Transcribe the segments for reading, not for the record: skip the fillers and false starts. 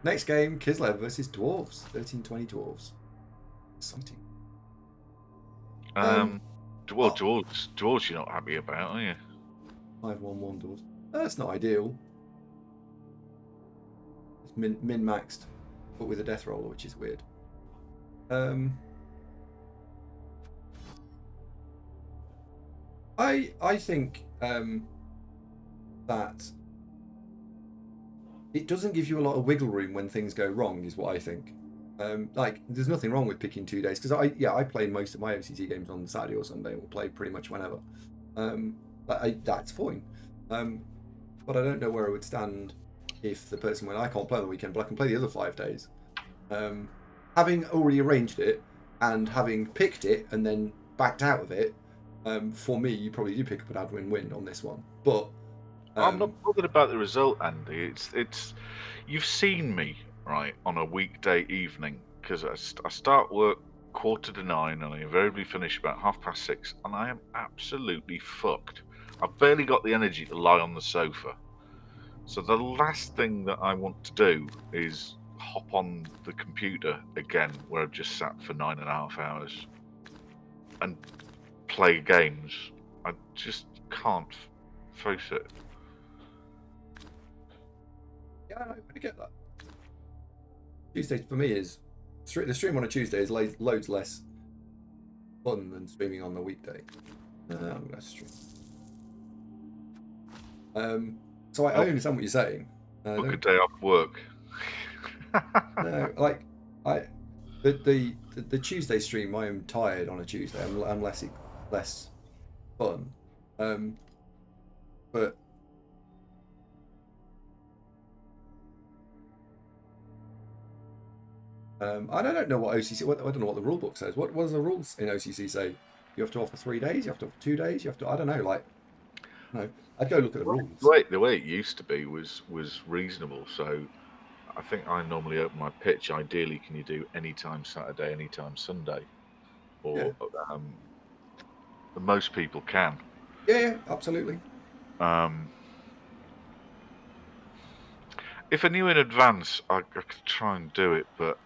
Next game, Kislev versus Dwarves. 13-20 Dwarves. Exciting. Well, Dwarves you're not happy about, are you? 5-1-1 Dwarves. That's not ideal. It's min-maxed, but with a death roller, which is weird. I think that it doesn't give you a lot of wiggle room when things go wrong, is what I think. Like, there's nothing wrong with picking 2 days, because I play most of my OCT games on Saturday or Sunday, and will play pretty much whenever. That's fine. But I don't know where I would stand if the person when I can't play on the weekend, but I can play the other 5 days. Having already arranged it and having picked it and then backed out of it, for me, you probably do pick up an ad win-win on this one. But I'm not bothered about the result, Andy. It's you've seen me right on a weekday evening because I start work 9:15 and I invariably finish about 6:30, and I am absolutely fucked. I've barely got the energy to lie on the sofa. So the last thing that I want to do is hop on the computer again, where I've just sat for 9.5 hours and play games. I just can't face it. Yeah, I get that. Tuesday for me is the stream on a Tuesday is loads less fun than streaming on the weekday. I'm gonna stream. So I understand what you're saying. Book a day off work. No, like the Tuesday stream, I am tired on a Tuesday. I'm less fun. But I don't know what OCC. I don't know what the rule book says. What does the rules in OCC say? You have to offer 3 days. You have to offer 2 days. You have to. I don't know. Like, no. I'd go look at the rules. The way it used to be was reasonable. So I think I normally open my pitch. Ideally, can you do anytime Saturday, anytime Sunday, or most people can. Yeah, absolutely. If I knew in advance, I could try and do it, but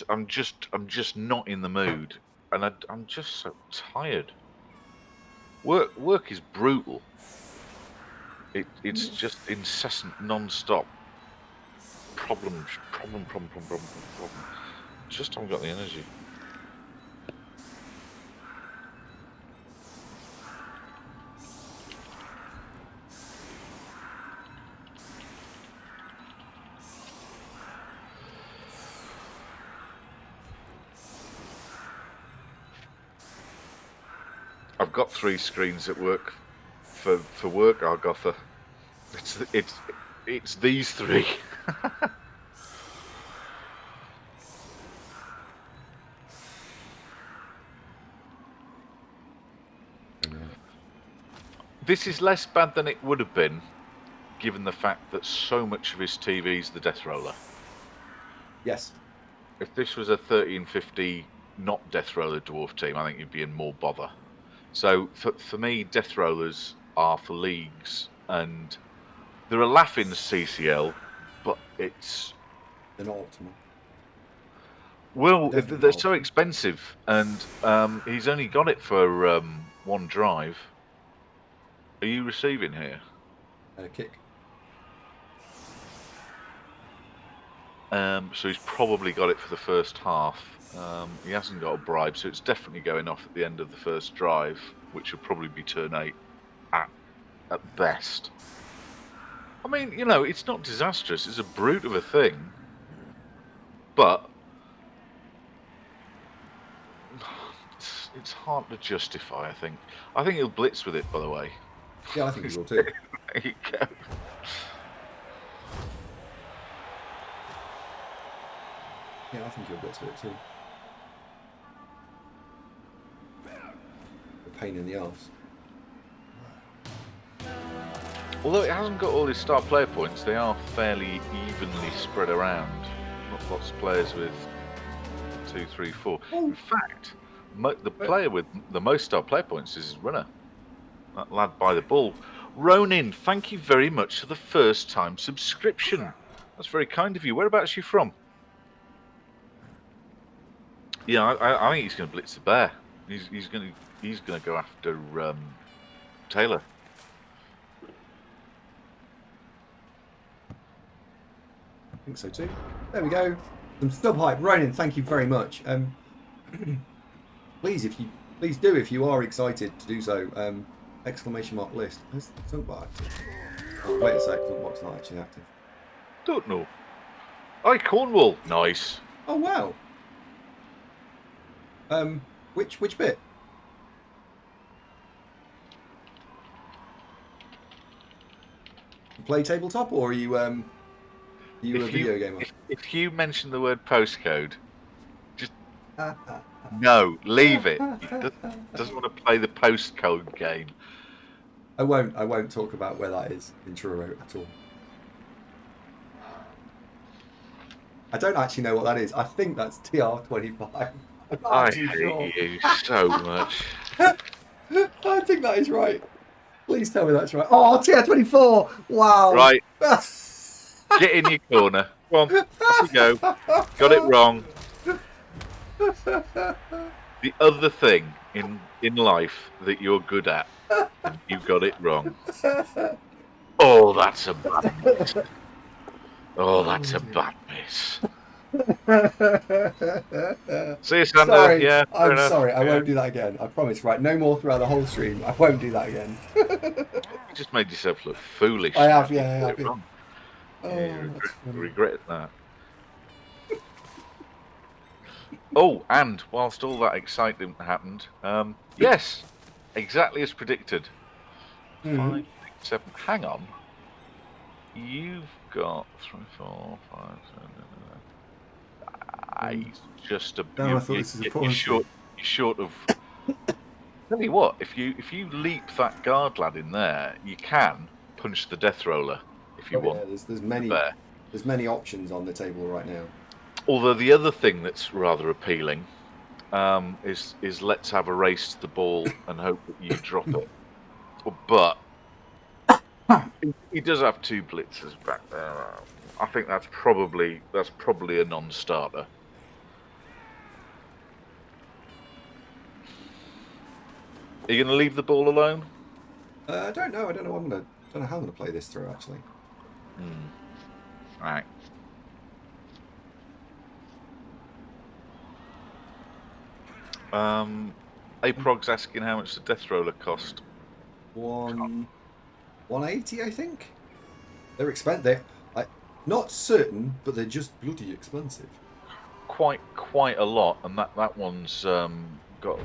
I'm just not in the mood, and I'm just so tired. Work is brutal. It's just incessant, non-stop problem. Just haven't got the energy. I've got 3 screens at work for work, Argotha. It's these 3. This is less bad than it would have been, given the fact that so much of his TV is the Death Roller. Yes. If this was a 1350 not Death Roller dwarf team, I think you'd be in more bother. So for me, Death Rollers are for leagues, and they're a laugh in the CCL, but it's... They're not optimal. Well, they're so expensive, and he's only got it for 1 drive. Are you receiving here? Kick. So he's probably got it for the first half. He hasn't got a bribe, so it's definitely going off at the end of the first drive, which will probably be turn 8 at best. I mean, you know, it's not disastrous. It's a brute of a thing, but it's hard to justify. I think he'll blitz with it. By the way. Yeah, I think he will too. There you go. Yeah, I think he'll blitz with it too. A pain in the arse. Although it hasn't got all his star player points, they are fairly evenly spread around. Not lots of players with 2, 3, 4. In fact, the player with the most star player points is his runner. That lad by the ball. Ronin, thank you very much for the first time subscription. That's very kind of you. Whereabouts are you from? Yeah, I think he's going to blitz the bear. He's going to go after Taylor. I think so too. There we go. Some sub hype. Ronan, thank you very much. Please do if you are excited to do so. Exclamation mark list. Where's the Sunkbox active? Oh, wait a sec, Sunkbox not actually active. Don't know. Hi, Cornwall. Nice. Oh wow. Which bit? You play tabletop, or are you a video gamer? If you mention the word postcode, just no, leave it. He doesn't want to play the postcode game. I won't talk about where that is in Truro at all. I don't actually know what that is. I think that's TR25. I hate you so much. I think that is right. Please tell me that's right. Oh, TR24! Wow. Right. Get in your corner. Come on, off you go. Got it wrong. The other thing in life that you're good at, and you got it wrong. Oh, that's a bad miss. Oh, that's a bad miss. See you, Sander. Sorry, yeah, I'm sorry. I won't do that again. I promise. Right, no more throughout the whole stream. I won't do that again. You just made yourself look foolish. I have, yeah, I have. Wrong. Oh, you regret that. Oh, and whilst all that excitement happened, yes, exactly as predicted. 5, 6, 7. Hang on. You've got 3, 4, 5, 7. He's just a. No, I thought this was a you're short of. Tell you what, if you leap that guard lad in there, you can punch the death roller if you want. Yeah, there's many options on the table right now. Although the other thing that's rather appealing is let's have a race to the ball and hope that you drop it. But he does have 2 blitzers back there. I think that's probably a non-starter. Are you going to leave the ball alone? I don't know. I don't know how I'm gonna play this through actually. Right. Aprog's asking how much the death roller cost. 180, I think. They're expensive. Not certain, but they're just bloody expensive. Quite a lot, and that one's got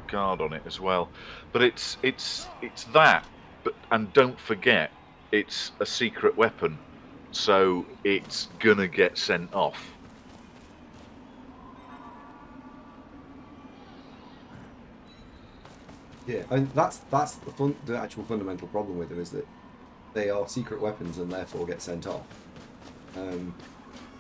guard on it as well. But it's that. And don't forget, it's a secret weapon, so it's gonna get sent off. Yeah, and that's the actual fundamental problem with them is that they are secret weapons and therefore get sent off.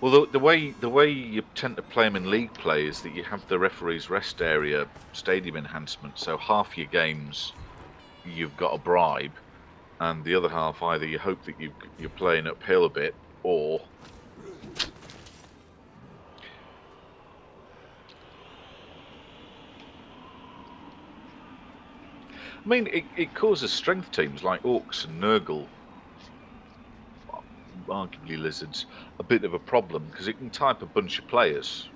Well, the way you tend to play them in league play is that you have the referee's rest area stadium enhancement. So half your games you've got a bribe, and the other half either you hope that you're playing uphill a bit, or I mean, it causes strength teams like Orcs and Nurgle, arguably Lizards, a bit of a problem because it can type a bunch of players.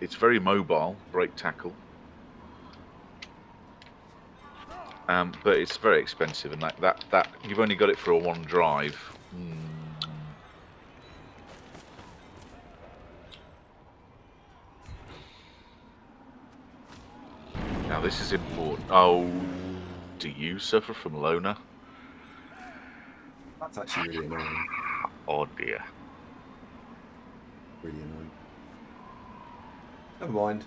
It's very mobile, break tackle, but it's very expensive, and that you've only got it for a 1 drive. Now this is important. Oh, do you suffer from loner? That's actually really annoying. Oh dear. Really annoying. Never mind.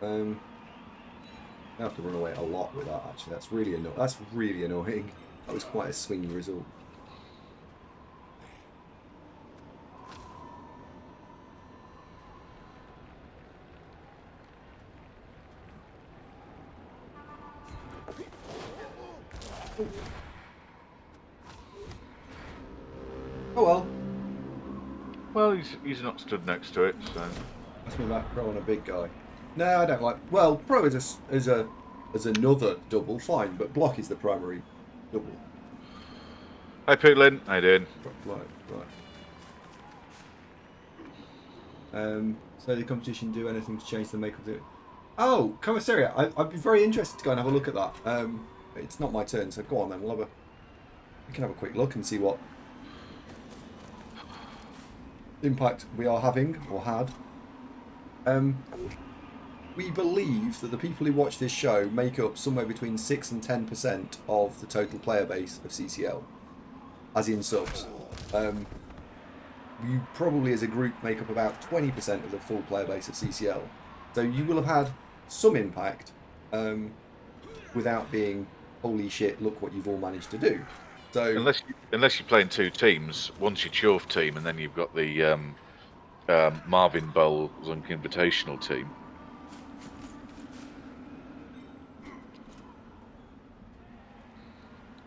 I have to run away a lot with that. Actually, that's really annoying. That was quite a swingy result. Oh well. Well, he's not stood next to it, so. That's me like pro on a big guy. No, I don't like. Well, pro is another double, fine, but block is the primary double. Hi, Putlin. How you doing? Right. So the competition do anything to change the makeup of it? Oh, Commissariat. I'd be very interested to go and have a look at that. It's not my turn, so go on then. We can have a quick look and see what impact we are having or had. We believe that the people who watch this show make up somewhere between 6 and 10% of the total player base of CCL, as in subs. You probably, as a group, make up about 20% of the full player base of CCL. So you will have had some impact without being, holy shit, look what you've all managed to do. So unless you're playing two teams, one's your Chorf team, and then you've got the Marvin Bowles Invitational team.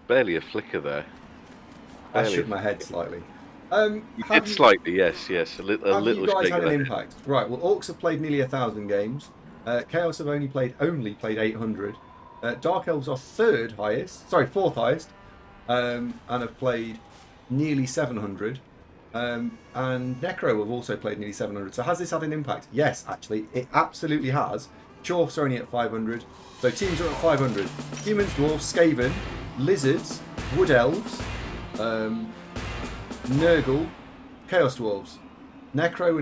Barely a flicker there. I shook my head slightly. Slightly, yes. A little. Have you guys had an impact? Right. Well, Orcs have played nearly 1,000 games. Chaos have only played 800. Dark Elves are fourth highest, and have played nearly 700. And Necro have also played nearly 700. So has this had an impact? Yes, actually, it absolutely has. Chorfs are only at 500. So teams are at 500. Humans, Dwarves, Skaven, Lizards, Wood Elves, Nurgle, Chaos Dwarves, Necro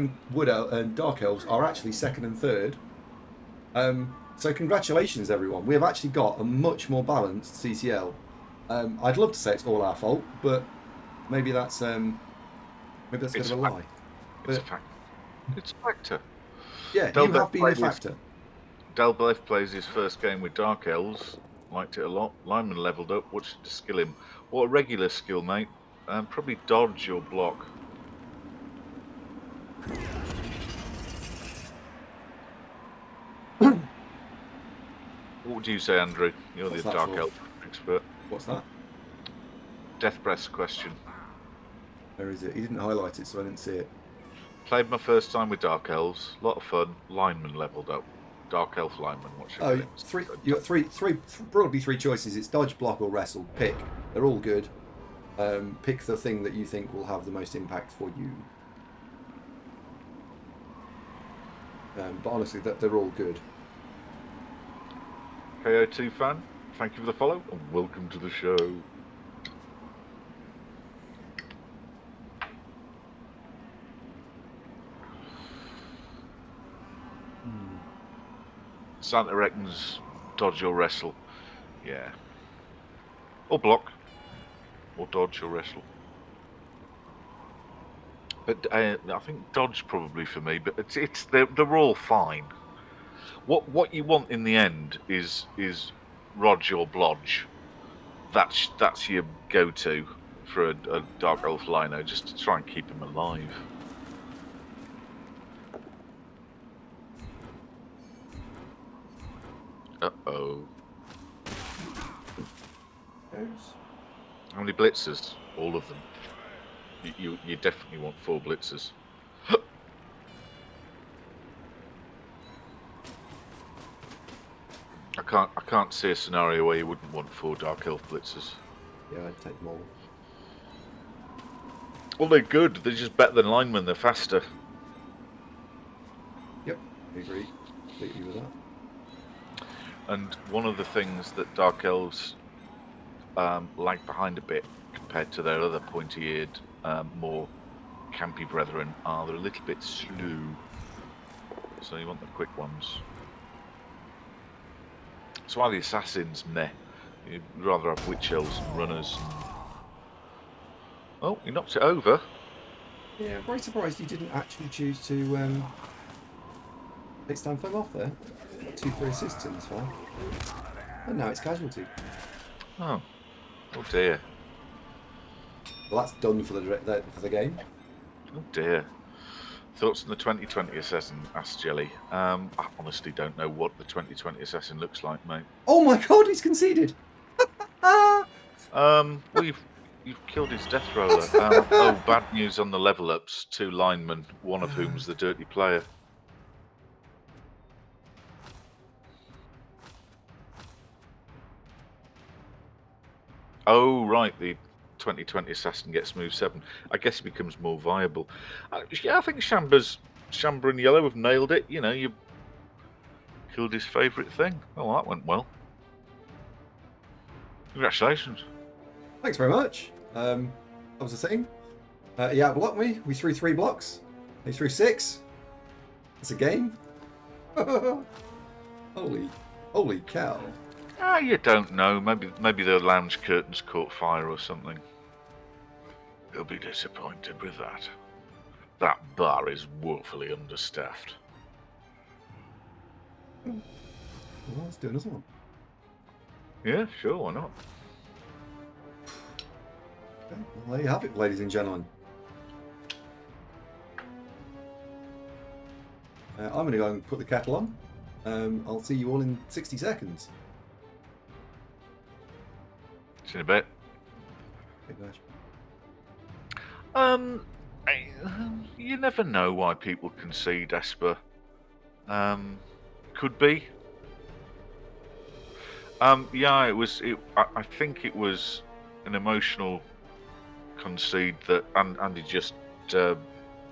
and Dark Elves are actually second and third. So congratulations, everyone. We have actually got a much more balanced CCL. I'd love to say it's all our fault, but maybe that's a bit of a lie. It's a fact. It's a factor. Yeah, you have been a factor. Delbeth plays his first game with Dark Elves. Liked it a lot. Lineman leveled up. What should to skill him? What a regular skill, mate. Probably dodge or block. What would you say, Andrew? You're the Dark Elf expert. What's that? Death Breath's question. Where is it? He didn't highlight it, so I didn't see it. Played my first time with Dark Elves. A lot of fun. Lineman leveled up. Dark Elf lineman. What should I you got broadly three choices. It's dodge, block, or wrestle. Pick. They're all good. Pick the thing that you think will have the most impact for you. But honestly, they're all good. KO2 fan, thank you for the follow and welcome to the show. Santa reckons dodge or wrestle. Yeah. Or block. Or dodge or wrestle. But I think dodge probably for me, but they're all fine. What you want in the end is Rodge or Blodge. That's your go-to for a Dark Elf Lino, just to try and keep him alive. Uh-oh. How many blitzers? All of them. You definitely want 4 blitzers. I can't see a scenario where you wouldn't want 4 Dark Elf blitzers. Yeah, I'd take them all. Well, they're good. They're just better than linemen. They're faster. Yep, I agree completely with that. And one of the things that Dark Elves lag behind a bit compared to their other pointy-eared, more campy brethren are they're a little bit slow. So you want the quick ones. That's why the assassins, meh. You'd rather have witch elves and runners. Oh, he knocked it over. Yeah, I'm very surprised you didn't actually choose to take stand firm off there. 2 for assistance, fine. And now it's casualty. Oh dear. Well, that's done for the game. Oh dear. Thoughts on the 2020 assassin? Asked Jelly. I honestly don't know what the 2020 assassin looks like, mate. Oh my god, he's conceded! Well, you've killed his death roller. Oh, bad news on the level ups. 2 linemen, one of whom's the dirty player. Oh, right, the 2020 assassin gets move 7. I guess it becomes more viable. Yeah, I think Shamba and Yellow have nailed it. You know, you killed his favourite thing. Oh, that went well. Congratulations. Thanks very much. That was the thing. He outblocked me. We threw 3 blocks. He threw 6. It's a game. Holy cow. You don't know. Maybe the lounge curtains caught fire or something. He'll be disappointed with that. That bar is woefully understaffed. Well, let's do another one. Yeah, sure, why not? Okay, well, there you have it, ladies and gentlemen. I'm going to go and put the kettle on. I'll see you all in 60 seconds. See you in a bit. Okay, guys. You never know why people concede, Esper. Could be. Yeah, it was. I think it was an emotional concede that Andy just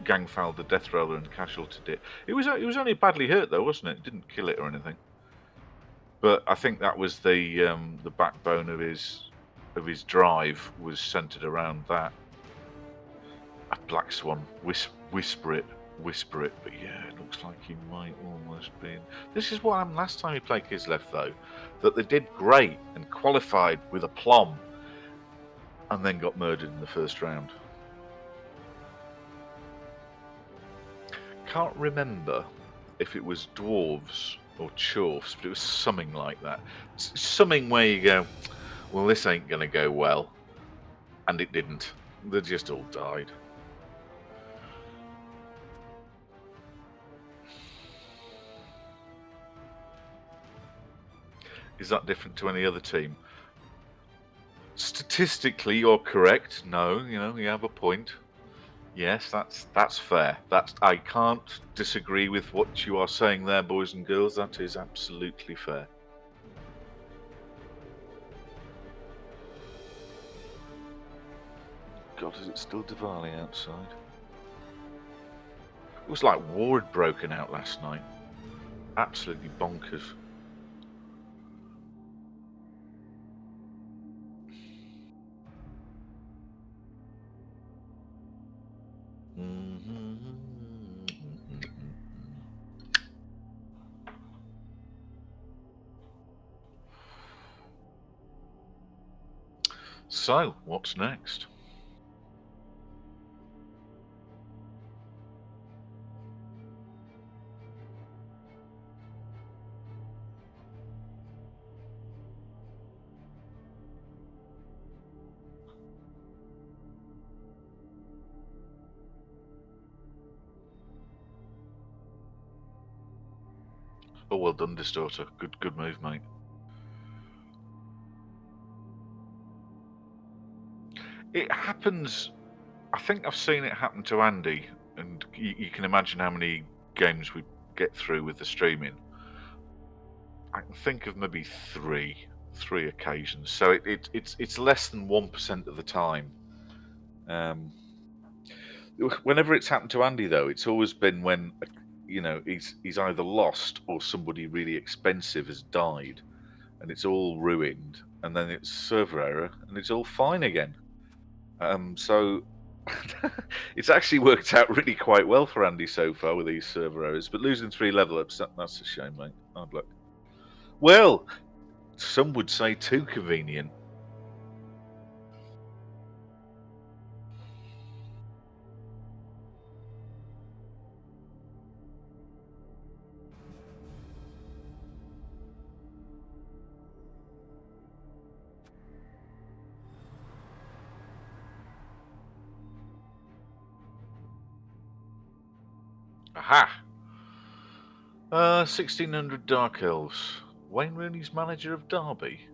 gang-fouled the death roller and casualtied it. It was only badly hurt though, wasn't it? It didn't kill it or anything. But I think that was the backbone of his drive was centered around that. A Black Swan, whisper it. But yeah, it looks like he might almost be. This is what happened last time he played Kislev though, that they did great and qualified with aplomb, and then got murdered in the first round. Can't remember if it was dwarves or chorfs, but it was something like that. Something where you go, well, this ain't gonna go well, and it didn't. They just all died. Is that different to any other team? Statistically, you're correct. No, you have a point. Yes, that's fair. I can't disagree with what you are saying there, boys and girls. That is absolutely fair. God, is it still Diwali outside? It was like war had broken out last night. Absolutely bonkers. So, what's next? Oh, well done, Distorter. Good move, mate. It happens. I think I've seen it happen to Andy, and you can imagine how many games we get through with the streaming. I can think of maybe three occasions. So it's less than 1% of the time. Whenever it's happened to Andy, though, it's always been when he's either lost or somebody really expensive has died, and it's all ruined, and then it's server error, and it's all fine again. So it's actually worked out really quite well for Andy so far with these server errors. But losing 3 level ups, that's a shame, mate. Hard luck. Well, some would say too convenient. Aha! 1600 Dark Elves. Wayne Rooney's manager of Derby.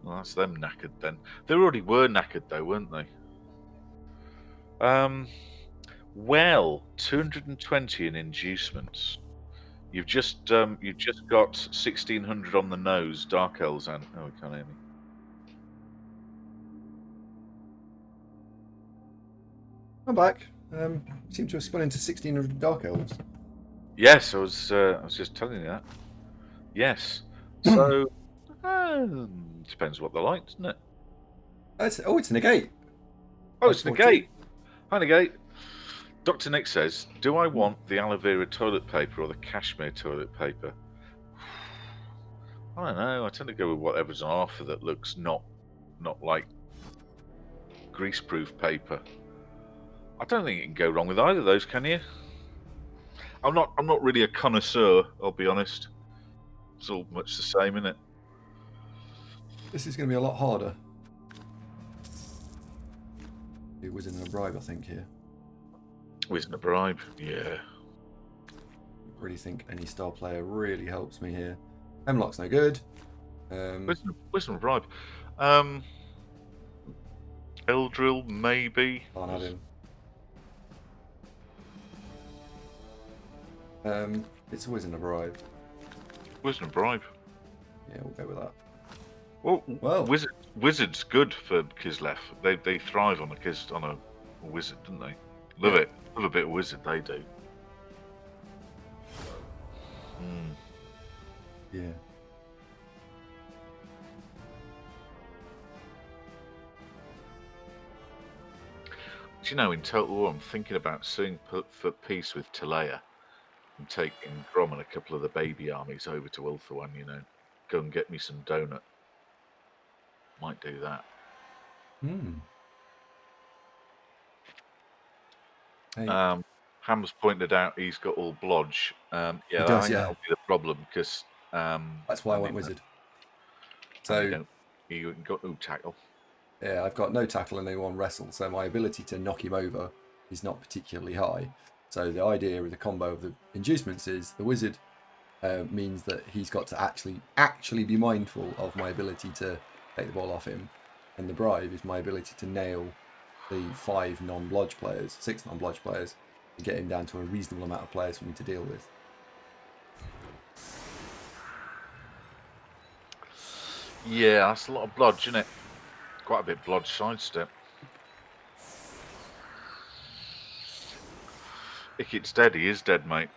Well, that's them knackered then. They already were knackered though, weren't they? Well, 220 in inducements. You've just got 1600 on the nose, Dark Elves, and oh, we can't hear me. I'm back. Seem to have spun into 1600 Dark Elves. Yes, I was just telling you that. Yes. So depends what they like, doesn't it? It's negate. Oh, it's negate. Hi, negate. Dr. Nick says, "Do I want the aloe vera toilet paper or the cashmere toilet paper?" I don't know. I tend to go with whatever's on offer that looks not like greaseproof paper. I don't think you can go wrong with either of those, can you? I'm not really a connoisseur, I'll be honest. It's all much the same, isn't it? This is going to be a lot harder. It was in a bribe, I think, here. Wasn't a bribe, yeah. I really think any star player really helps me here. Hemlock's no good. Wasn't a bribe. Eldril, maybe. Can't have him. It's always in a bribe. Wasn't a bribe. Yeah, we'll go with that. Well, Wizard's good for Kislev. They thrive on a wizard, don't they? Love it. Love a bit of wizard. They do. Yeah. Do you know, in Total War, I'm thinking about suing for peace with Talea and taking Grom and a couple of the baby armies over to Ulthuan, you know. Go and get me some donut. Might do that. Hey. Ham's pointed out he's got all blodge. Yeah, he does, that'll be the problem because that's why I went wizard. So you got no tackle. Yeah, I've got no tackle and no one wrestle, so my ability to knock him over is not particularly high. So the idea with the combo of the inducements is the wizard means that he's got to actually be mindful of my ability to take the ball off him, and the bribe is my ability to nail the 6 non-blodge players, to get him down to a reasonable amount of players for me to deal with. Yeah, that's a lot of blodge, isn't it? Quite a bit blodge sidestep. Ickit's dead. He is dead, mate.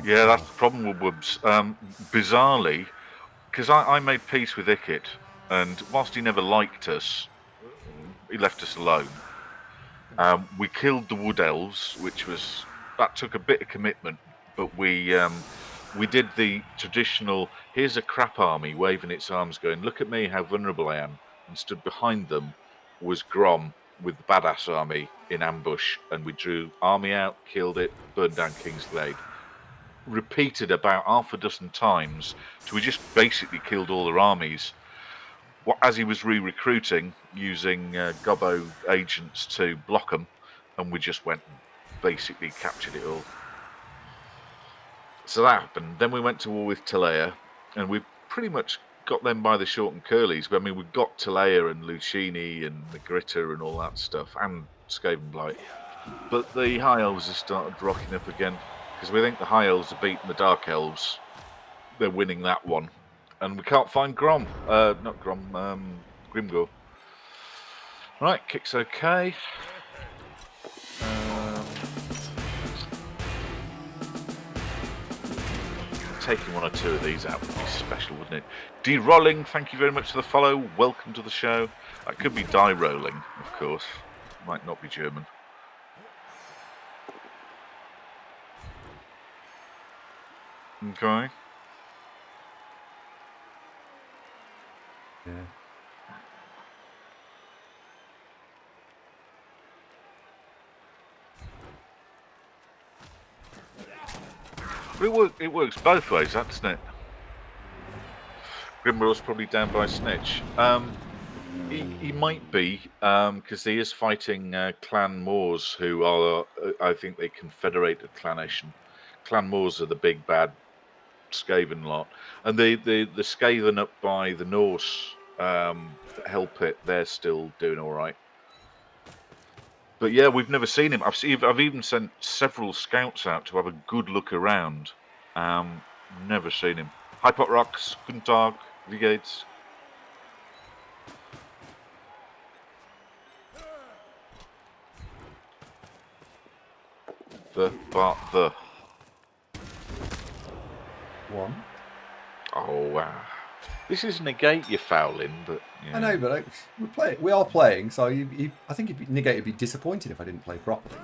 Yeah, that's the problem with Wubs. Bizarrely, because I made peace with Ickit, and whilst he never liked us, he left us alone. We killed the Wood Elves, that took a bit of commitment, but we did the traditional, here's a crap army waving its arms going, look at me, how vulnerable I am, and stood behind them was Grom with the badass army in ambush, and we drew army out, killed it, burned down Kingsglade. Repeated about half a dozen times till we just basically killed all their armies. As he was re-recruiting, using Gobbo agents to block them, and we just went and basically captured it all. So that happened. Then we went to war with Talea, and we pretty much got them by the short and curlies. But I mean, we got Talea and Lucini and the Gritter and all that stuff, and Skavenblight. But the High Elves have started rocking up again, because we think the High Elves are beating the Dark Elves. They're winning that one. And we can't find Grom. Not Grom, Grimgor. Right, kick's okay. Taking 1 or 2 of these out would be special, wouldn't it? D-Rolling, thank you very much for the follow. Welcome to the show. That could be die-rolling, of course. Might not be German. Okay. Yeah. But it works both ways, doesn't it? Grimroll's probably down by Snitch. He might be, because he is fighting Clan Moors, who are, I think they confederated Clanish. And Clan Moors are the big bad Skaven lot, and the Skaven up by the Norse Hell Pit, they're still doing all right. But yeah, we've never seen him. I've even sent several scouts out to have a good look around. Never seen him. Hi Pot Rocks, Guten Tag, wie geht's? The. One. Oh wow. This is negate you're fouling, but yeah. I know, but we are playing, so I think Negate would be disappointed if I didn't play properly.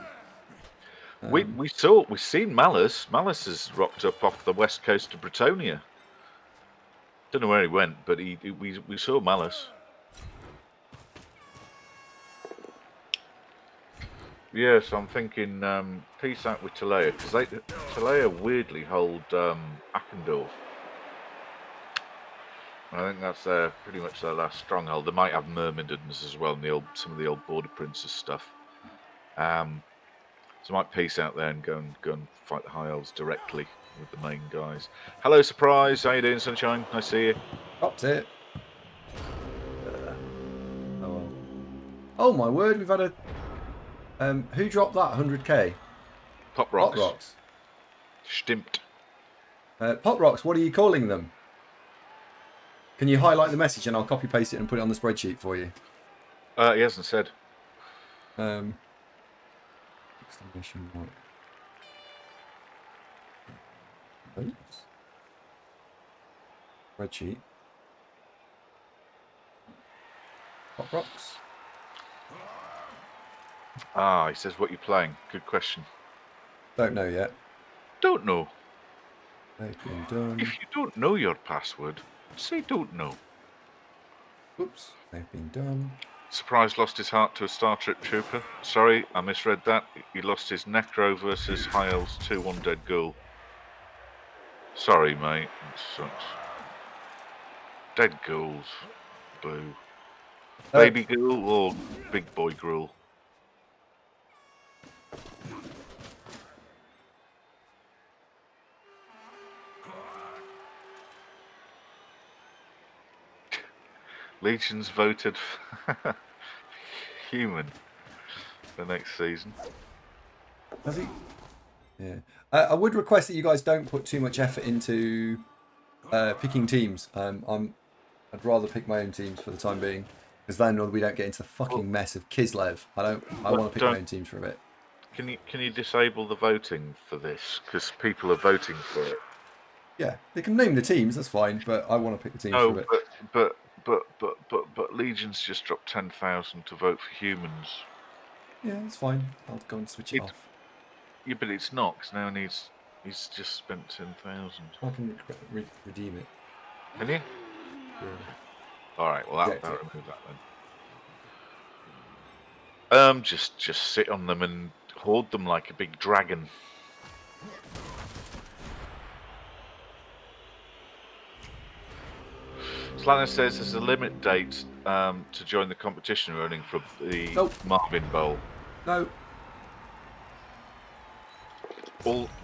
We've seen Malice. Malice has rocked up off the west coast of Bretonia. Don't know where he went, but we saw Malice. Yes, I'm thinking peace out with Talea, because Talea weirdly hold Ackendorf. I think that's pretty much their last stronghold. They might have Myrmidons as well, and some of the old Border Princes stuff. So I might peace out there and go and fight the High Elves directly with the main guys. Hello, Surprise. How you doing, Sunshine? Nice to see you. Dropped it. Oh well. Oh my word! We've had a. Who dropped that 100k? Pop Rocks. Pot Rocks. Stimmt. Pot Rocks. What are you calling them? Can you highlight the message and I'll copy paste it and put it on the spreadsheet for you? He hasn't said. Exclamation mark. Oops. Spreadsheet. Pop Rocks. He says, what you playing? Good question. Don't know yet. Don't know. They've been done. If you don't know your password, say don't know. Oops. They've been done. Surprise lost his heart to a Star Trek trooper. Sorry, I misread that. He lost his Necro versus High Elves 2-1 dead ghoul. Sorry, mate. It sucks. Dead ghouls. Boo. Baby ghoul or big boy ghoul? Legions voted human for next season. Has he? Yeah. I would request that you guys don't put too much effort into picking teams. I'd rather pick my own teams for the time being, because then we don't get into the fucking mess of Kislev. I want to pick my own teams for a bit. Can you disable the voting for this? Because people are voting for it. Yeah, they can name the teams. That's fine, but I want to pick the teams for a bit. But Legion's just dropped 10,000 to vote for humans. Yeah, it's fine. I'll go and switch it off. Yeah, but it's not, because now he's just spent 10,000. I can redeem it. Can you? Yeah. Alright, well that'll remove that then. Just sit on them and hoard them like a big dragon. Slanner says there's a limit date to join the competition running for the Marvin Bowl. No.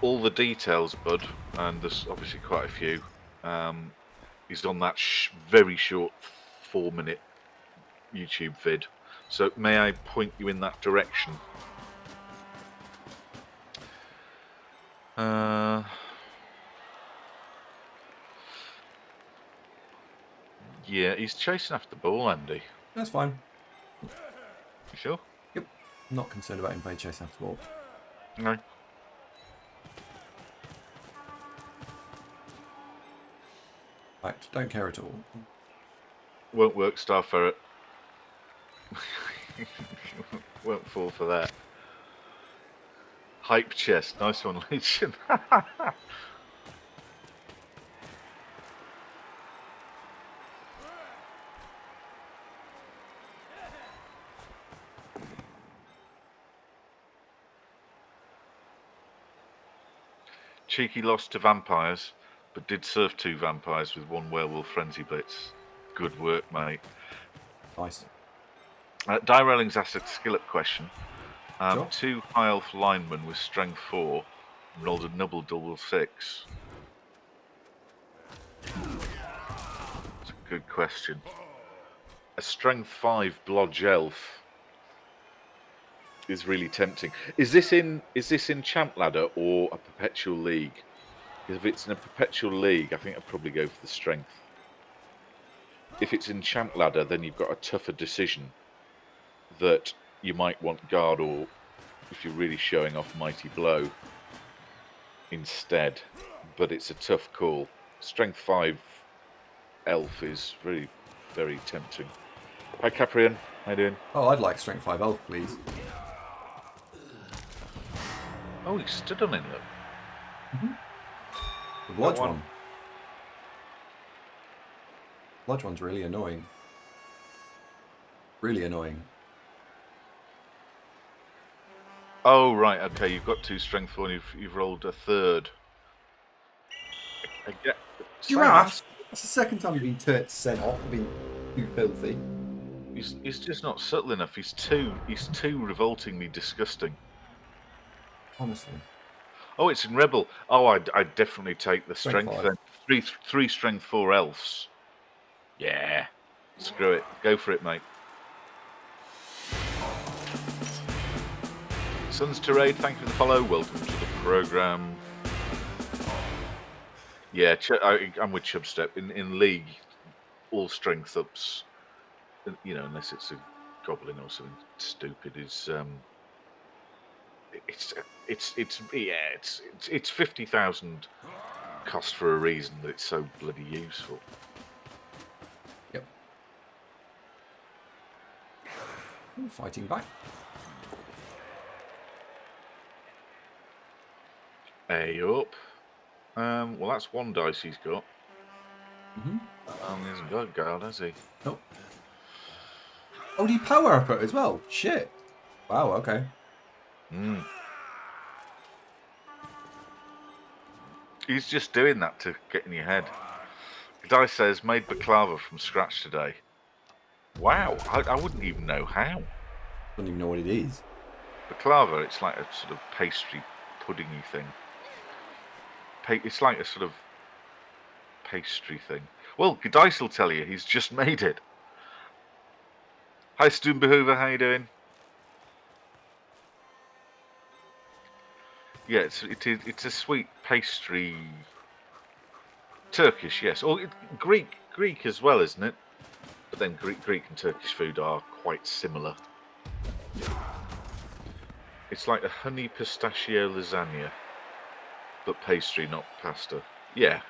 All the details, bud, and there's obviously quite a few. He's on that very short 4-minute YouTube vid. So may I point you in that direction? Yeah, he's chasing after the ball, Andy. That's fine. You sure? Yep. I'm not concerned about invade chasing after the ball. No. Right, don't care at all. Won't work, Star Ferret. Won't fall for that. Hype chest, nice one, Legion. Cheeky loss to vampires, but did serve 2 vampires with 1 werewolf frenzy blitz. Good work, mate. Nice. Dyrelling's asked a skill-up question. Sure. 2 high elf linemen with strength 4 rolled a double 6. Good question. A strength 5 blodge elf is really tempting. Is this in champ ladder or a perpetual league? If it's in a perpetual league, I think I'd probably go for the strength. If it's in champ ladder, then you've got a tougher decision that you might want guard, or if you're really showing off mighty blow instead. But it's a tough call. Strength 5 elf is very, very tempting. Hi Caprian, how you doing? Oh, I'd like strength 5 elf, please. Oh, he stood on it, look. The blodge one. Blodge one's really annoying. Really annoying. Oh, right, okay, you've got 2 strength 4 and you've rolled a third. I get... Giraffes? That's the second time you've been sent off. I've been too filthy. He's just not subtle enough. He's too revoltingly disgusting. Honestly. Oh, it's in Rebel. Oh, I'd definitely take the strength then. 3 strength 4 elves. Yeah. Screw it. Go for it, mate. Sons to Raid, thank you for the follow. Welcome to the programme. Yeah, I'm with Chubstep. In League, all strength ups, you know, unless it's a goblin or something stupid, is it's 50,000 cost for a reason that it's so bloody useful. Yep. Ooh, fighting back. Hey up. Well, that's 1 dice he's got. Mm-hmm. He hasn't got a guard, has he? Nope. Oh, do you power up it as well? Shit. Wow, okay. He's just doing that to get in your head. Dice says, made baklava from scratch today. Wow, I wouldn't even know how. Don't even know what it is. Baklava, it's like a sort of pastry puddingy thing. It's like a sort of pastry thing. Well, Dice will tell you, he's just made it. Hi, Stoombehoever, how you doing? Yeah, it's a sweet pastry. Turkish, yes, or Greek as well, isn't it? But then Greek and Turkish food are quite similar. It's like a honey pistachio lasagna, but pastry, not pasta. Yeah.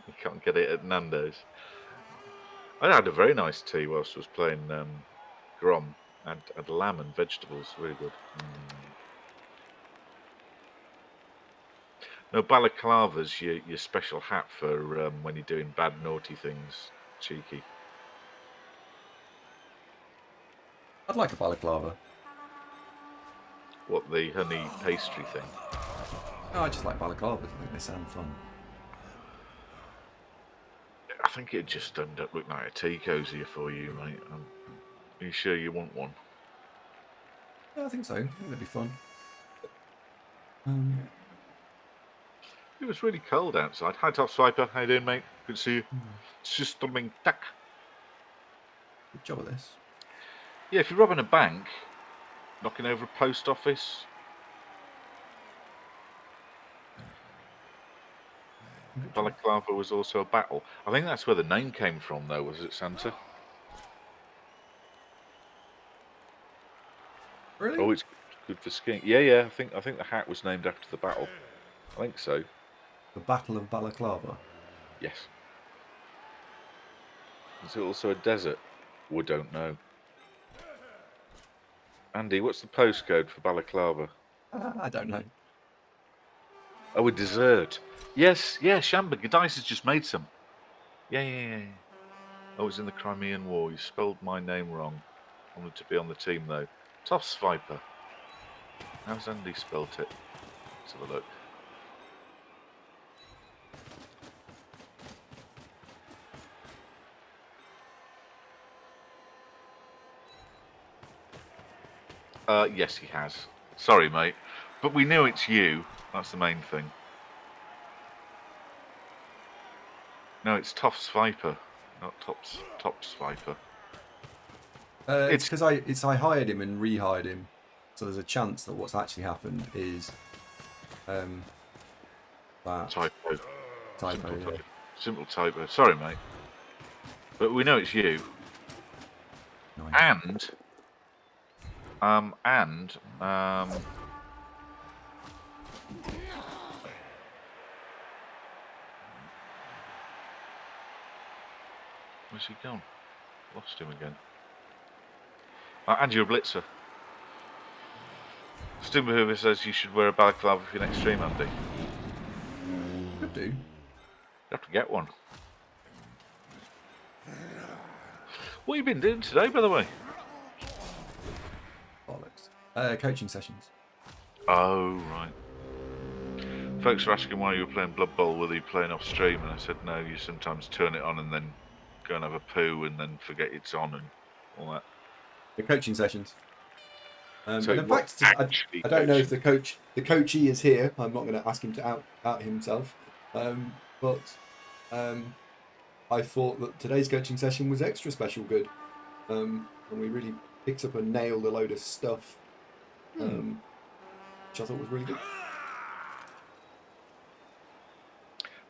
You can't get it at Nando's. I had a very nice tea whilst I was playing Grom. Had lamb and vegetables, really good. No, balaclava's your special hat for when you're doing bad, naughty things. Cheeky. I'd like a balaclava. What, the honey pastry thing? No, I just like balaclavas. I think they sound fun. I think it'd just end up looking like a tea cozy for you, mate. Are you sure you want one? Yeah, I think so. I think that'd be fun. It was really cold outside. Hi, Top Swiper. How you doing, mate? Good to see you. It's just something tack. Good job at this. Yeah, if you're robbing a bank, knocking over a post office. Balaclava was also a battle. I think that's where the name came from, though, was it, Santa? Really? Oh, it's good for skiing. Yeah. I think the hat was named after the battle. I think so. The Battle of Balaclava. Yes. Is it also a desert? We don't know. Andy, what's the postcode for Balaclava? I don't know. Oh, a dessert. Yes, Shamba. Gadice has just made some. Yeah. I was in the Crimean War. You spelled my name wrong. I wanted to be on the team, though. Toss Viper. How's Andy spelt it? Let's have a look. Yes, he has. Sorry, mate. But we knew it's you. That's the main thing. No, it's Toff's Viper, not Top's Viper. It's because I hired him and rehired him, so there's a chance that what's actually happened is that Typo. typo. Yeah. Simple typo. Sorry, mate. But we know it's you. Nice. And where's he gone? Lost him again. And you're a blitzer. Stimberhoover says you should wear a balaclava for your next stream, Andy. Could do. You have to get one. What have you been doing today, by the way? Bollocks. Coaching sessions. Oh, right. Folks are asking why you were playing Blood Bowl, whether you playing off stream, and I said no, you sometimes turn it on and then go and have a poo and then forget it's on and all that. The coaching sessions. So and in fact, I don't know if the coachee is here. I'm not going to ask him to out himself. But I thought that today's coaching session was extra special good. And we really picked up and nailed a load of stuff, which I thought was really good.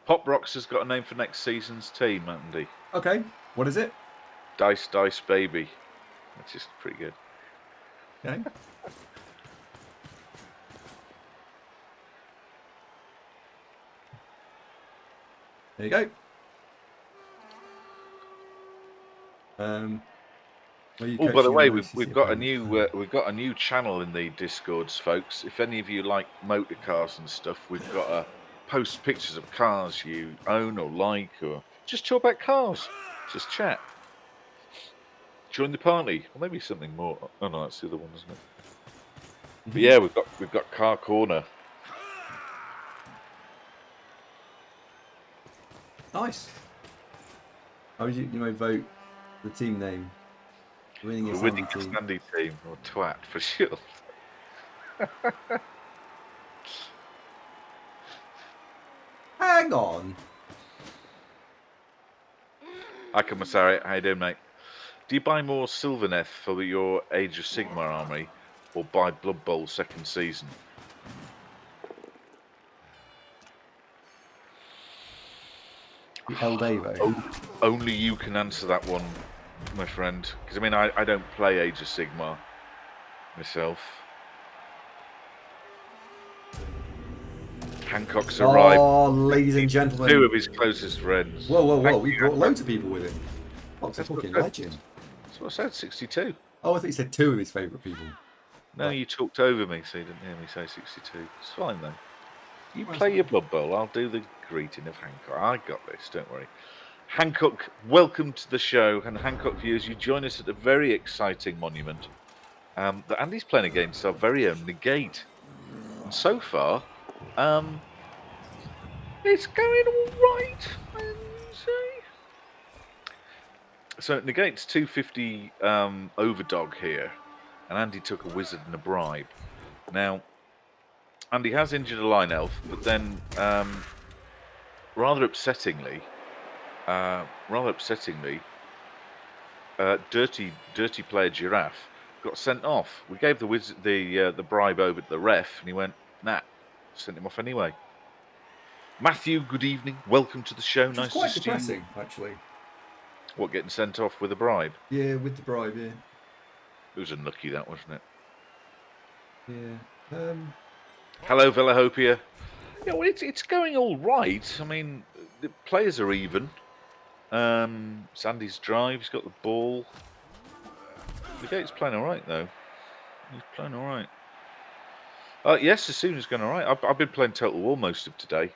Pop Rocks has got a name for next season's team, Andy. Okay, what is it? Dice Dice Baby. That's just pretty good. Okay. There you go. Oh, by the way, we've got a new channel in the Discords, folks. If any of you like motor cars and stuff, we've got a post pictures of cars you own or like, or just talk about cars. Just chat. Join the party. Or maybe something more. Oh no, that's the other one, isn't it? But yeah, we've got Car Corner. Nice. How would you vote the team name? Winning a Sandy team or twat for sure. Hang on. Akamasari, how you doing, mate? Do you buy more Sylvaneth for your Age of Sigmar army, or buy Blood Bowl second season? AndyDavo. Only you can answer that one, my friend. Because I mean, I don't play Age of Sigmar myself. Hancock's arrived. Oh, ladies and gentlemen. 2 of his closest friends. Whoa. We brought loads of people with him. Fox a fucking legend. That's what I said, 62. Oh, I thought you said 2 of his favourite people. No, you talked over me, so you didn't hear me say 62. It's fine, though. You play your Blood Bowl, I'll do the greeting of Hancock. I got this, don't worry. Hancock, welcome to the show. And Hancock viewers, you join us at a very exciting monument that Andy's playing against our very own Negate. And so far, it's going all right, I'd say. So Negate's 250 overdog here, and Andy took a wizard and a bribe. Now, Andy has injured a line elf, but then rather upsettingly, dirty player Giraffe got sent off. We gave the wizard the bribe over to the ref, and he went, nah, sent him off anyway. Matthew, good evening. Welcome to the show. Nice to see you. Quite depressing, actually. What, getting sent off with a bribe? Yeah, with the bribe, yeah. It was unlucky, that, wasn't it? Yeah. Hello, Velahopia. Yeah, well, it's going all right. I mean, the players are even. Sandy's drive, he's got the ball. The gate's playing all right, though. He's playing all right. Yes, Asuna's going all right. I've been playing Total War most of today.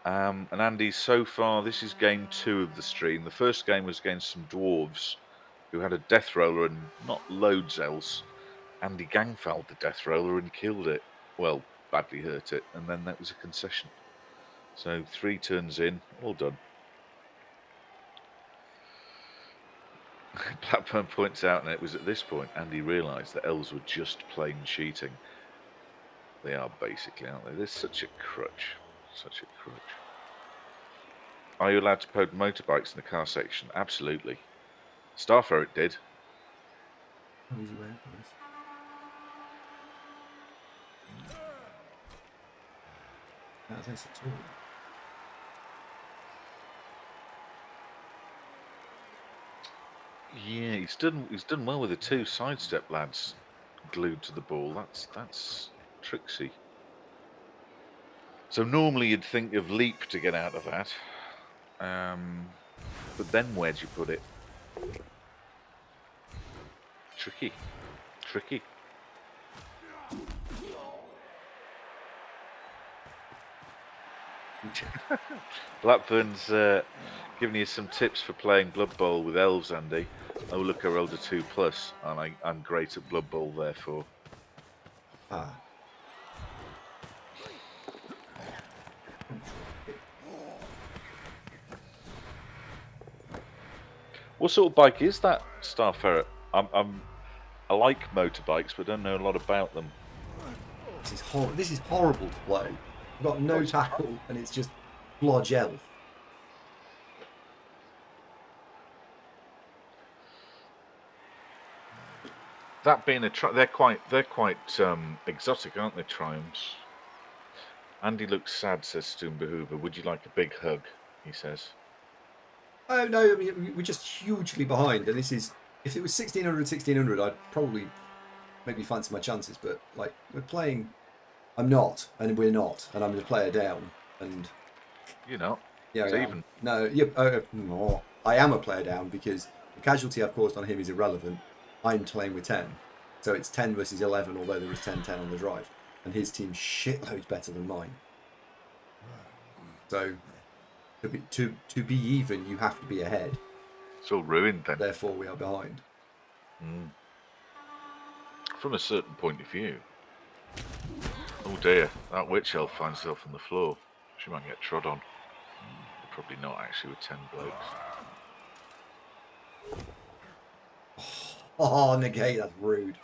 And Andy, so far, this is game 2 of the stream. The first game was against some dwarves who had a death roller and not loads else. Andy gangfouled the death roller and killed it. Well, badly hurt it. And then that was a concession. So 3 turns in, all done. Blackburn points out, and it was at this point Andy realised that elves were just plain cheating. They are basically, aren't they? They're such a crutch. Such a crutch. Are you allowed to put motorbikes in the car section? Absolutely. Starferret did. How easy way for this? That's nice at all. Yeah, he's done well with the 2 sidestep lads glued to the ball. That's tricksy. So normally you'd think of leap to get out of that. But then where'd you put it? Tricky. Blackburn's giving you some tips for playing Blood Bowl with elves, Andy. Oh look, I rolled a 2+, and I'm great at Blood Bowl, therefore. Ah. What sort of bike is that, Starferret? I like motorbikes, but don't know a lot about them. This is horrible to play. I've got no tackle, and it's just blodge elf. That being they're quite exotic, aren't they? Triumphs. Andy looks sad, says Stoombehoova. Would you like a big hug? He says. Oh no, I mean, we're just hugely behind, and this is if it was 1600, I'd probably maybe fancy my chances, but like we're playing. I'm not, and we're not, and I'm the player down, and You know, yeah, it's I am. even. No, yeah, no, I am a player down because the casualty I've caused on him is irrelevant. I'm playing with 10, so it's 10 versus 11, although there was 10-10 on the drive, and his team's shitloads better than mine. So to be even, you have to be ahead. It's all ruined then. Therefore, we are behind. From a certain point of view. Oh dear, that witch elf finds herself on the floor. She might get trod on. Probably not actually with 10 blokes. Oh, negate, that's rude.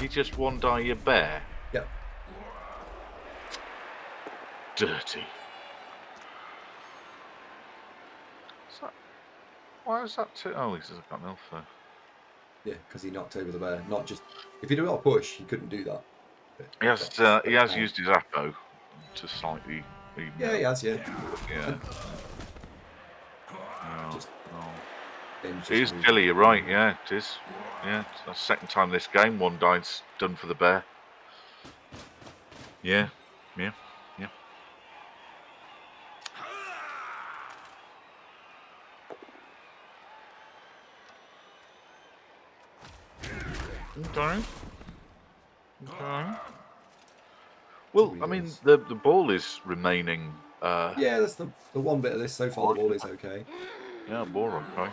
You just one die your bear? Yep. Dirty. Why was that too? Oh, he's got an elf there. Yeah, because he knocked over the bear. Not just if he'd have got a push, he couldn't do that. He has used his Appo to slightly even. Yeah, he has. Yeah. Yeah. Just, it is chilly. You're right. Yeah, it is. Yeah, it's the second time this game one die's done for the bear. Yeah. Okay. Well, I mean, the ball is remaining. Yeah, that's the one bit of this so far. The ball is okay. Yeah, ball okay.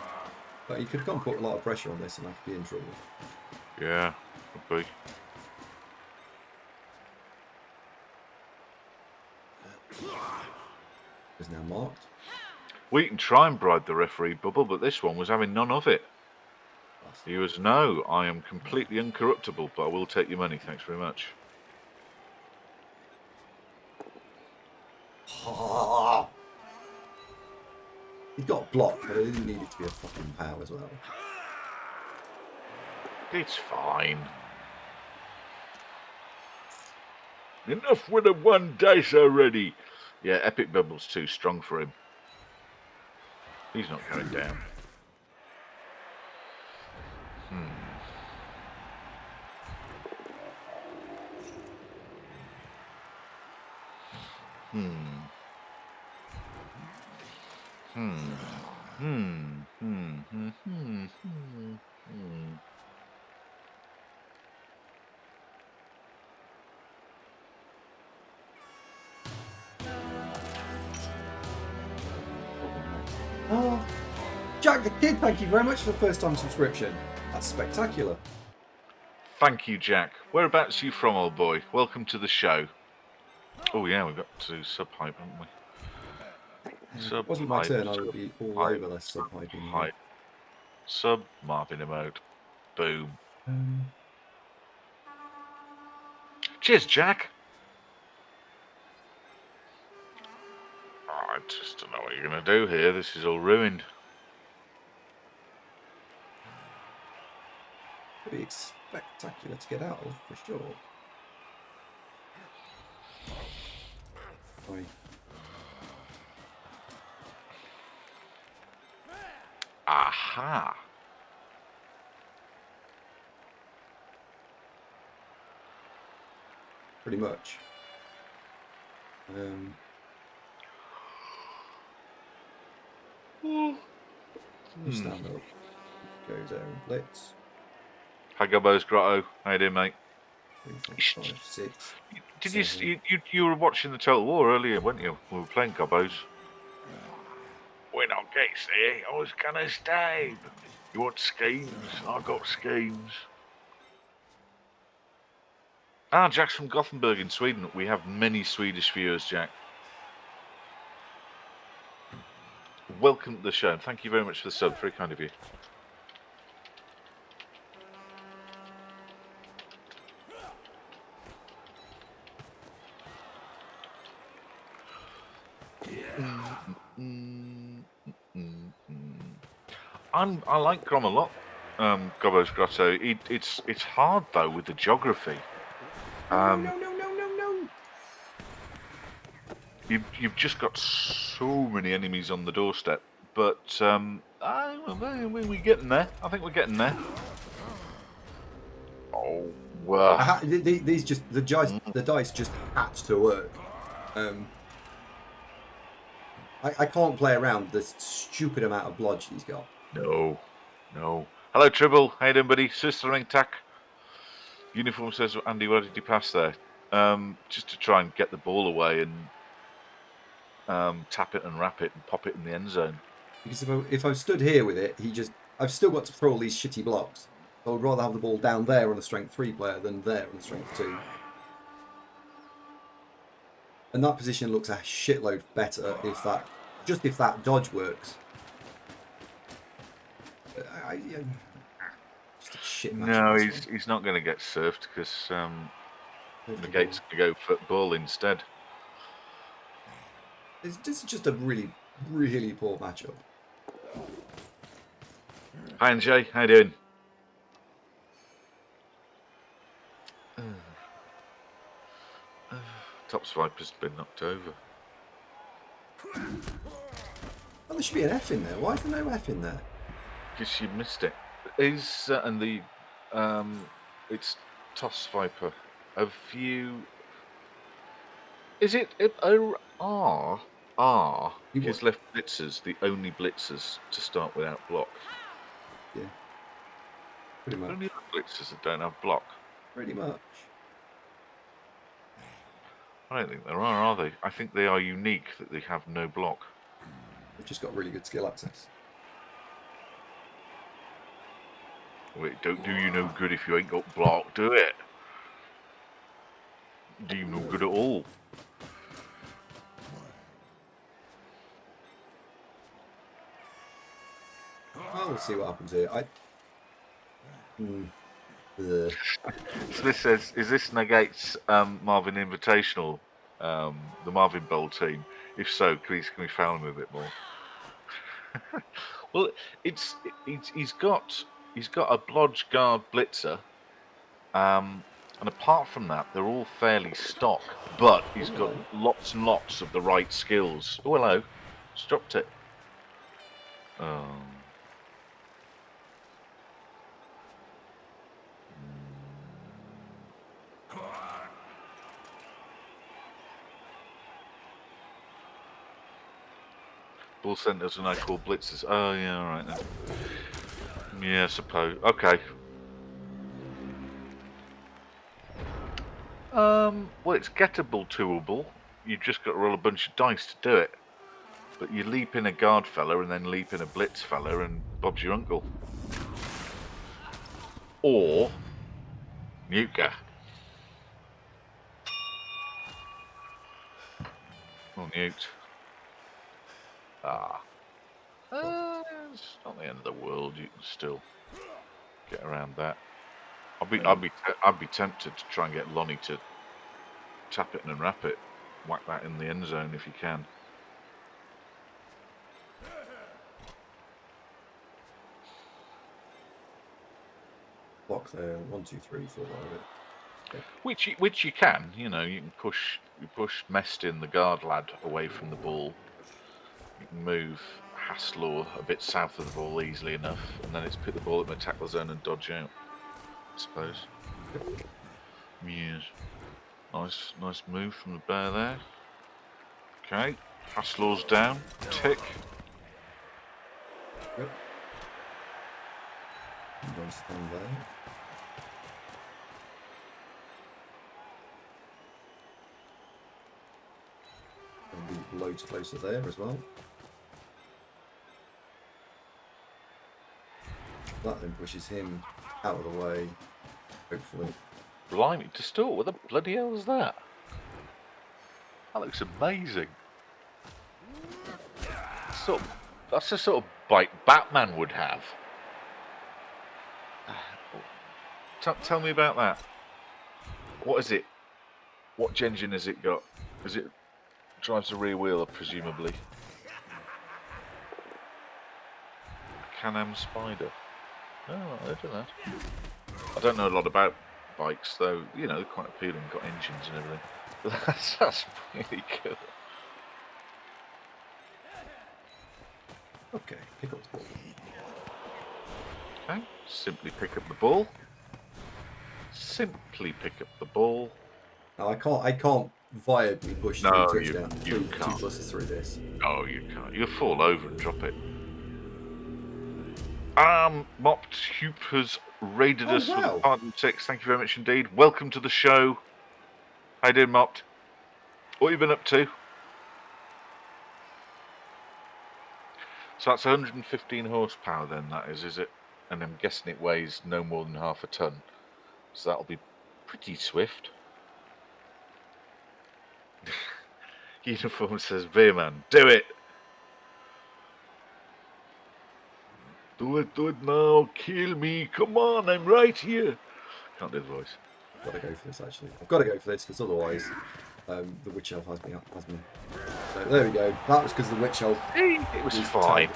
But he could have gone put a lot of pressure on this, and I could be in trouble. Yeah, could be. Is now marked. We can try and bribe the referee bubble, but this one was having none of it. He was, no, I am completely uncorruptible, but I will take your money. Thanks very much. He got blocked, but I didn't need it to be a fucking pow as well. It's fine. Enough with the one dice already. Yeah, Epic Bubble's too strong for him. He's not going down. Oh, Jack the Kid, thank you very much for the first time subscription. That's spectacular. Thank you, Jack. Whereabouts are you from, old boy? Welcome to the show. Oh yeah, we've got to sub-hype, haven't we? If it wasn't my turn, I would be all over the sub-hyping. Sub Marvin emote. Boom. Cheers, Jack. I just don't know what you're going to do here. This is all ruined. It'd be spectacular to get out of, for sure. Sorry. Aha. Pretty much. You stand up. Goes there and blitz. Hi, Gobbo's Grotto. How you doing, mate? 3, 4, 5, 6. Did 7. you were watching the Total War earlier, weren't you? We were playing Gobbo's. When I gets there, I was gonna stay. You want schemes? I got schemes. Ah, Jack's from Gothenburg in Sweden. We have many Swedish viewers, Jack. Welcome to the show, and thank you very much for the sub. Very kind of you. I like Grom a lot. Gobbo's Grotto. It's hard though with the geography. No. You've just got so many enemies on the doorstep, but we're getting there. I think we're getting there. Oh, wow. These just the dice just had to work. I can't play around this stupid amount of blodge he's got. No. Hello, Tribble. How you doing, buddy? Sister Ring Tack. Uniform says, Andy, where did you pass there? Just to try and get the ball away and tap it and wrap it and pop it in the end zone. Because if I stood here with it, I've still got to throw all these shitty blocks. So I'd rather have the ball down there on a strength 3 player than there on a strength 2. And that position looks a shitload better if that dodge works. Just a shit match. No, he's not going to get surfed because the gate's going to go football instead. This is just a really, really poor matchup. Hi, NJ. How you doing? Top Swiper's been knocked over. Oh, there should be an F in there. Why is there no F in there? Because you missed it. It's Toss Viper. Have you? Is it are Kislev blitzers the only blitzers to start without block? Yeah, pretty much. Only blitzers that don't have block. Pretty much. I don't think there are they? I think they are unique that they have no block. They've just got really good skill access. Wait, don't do you no good if you ain't got block, do it? Do you no good at all? Oh, we'll see what happens here. Smith says, is this negates Marvin Invitational, the Marvin Bowl team? If so, please can we foul him a bit more? Well, he's got a blodge guard blitzer, and apart from that, they're all fairly stock. But he's got lots and lots of the right skills. Oh, hello, just dropped it. Ball centers and I call blitzers. Oh yeah, all right then. Yeah, I suppose. Okay. Well, it's gettable, toable. You've just got to roll a bunch of dice to do it. But you leap in a guard fella and then leap in a blitz fella and Bob's your uncle. Or Nuka. Or Newt. It's not the end of the world. You can still get around that. I'd be tempted to try and get Lonnie to tap it and wrap it, whack that in the end zone if you can. block there. 1, 2, 3, 4, whatever. Which you can, you can push Mestin, the guard lad, away from the ball. You can move Haslor a bit south of the ball easily enough, and then it's put the ball in the tackle zone and dodge out, I suppose. Yes. Nice move from the bear there. Okay, Haslor's down. Tick. Yep. Don't stand there. And be loads closer there as well. That then pushes him out of the way, hopefully. Blimey, Distort, what the bloody hell is that? That looks amazing. That's the sort of bike Batman would have. Tell me about that. What is it? What engine has it got? Is it drives the rear wheel, presumably? Can-Am Spider. Oh, I heard of that. I don't know a lot about bikes, though. They're quite appealing. Got engines and everything. That's really cool. Okay, pick up the ball. Okay, simply pick up the ball. Simply pick up the ball. Now, I can't viably push No, through touchdown. you Two can't. pluses through this. Oh, you can't. You'll fall over and drop it. Mopped Hoop has raided us with a pardon 6. Thank you very much indeed. Welcome to the show. How you doing, Mopped? What have you been up to? So that's 115 horsepower then, that is it? And I'm guessing it weighs no more than half a ton. So that'll be pretty swift. Uniform says, Veerman, do it! Do it now, kill me, come on, I'm right here. Can't do the voice. I've got to go for this, actually. I've got to go for this, because otherwise the Witch Elf has me. So there we go. That was because the Witch Elf it was fine.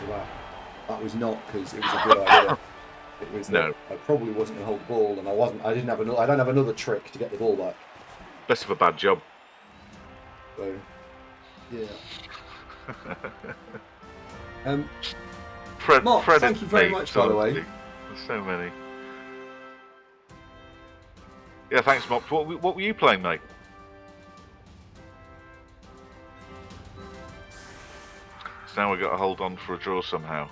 That was not because it was a good idea. It was no. I probably wasn't going to hold the ball, and I don't have another trick to get the ball back. Best of a bad job. So, yeah. Mark, thank you very much, by the way. There's so many. Yeah, thanks, Mark. What were you playing, mate? So now we've got to hold on for a draw somehow.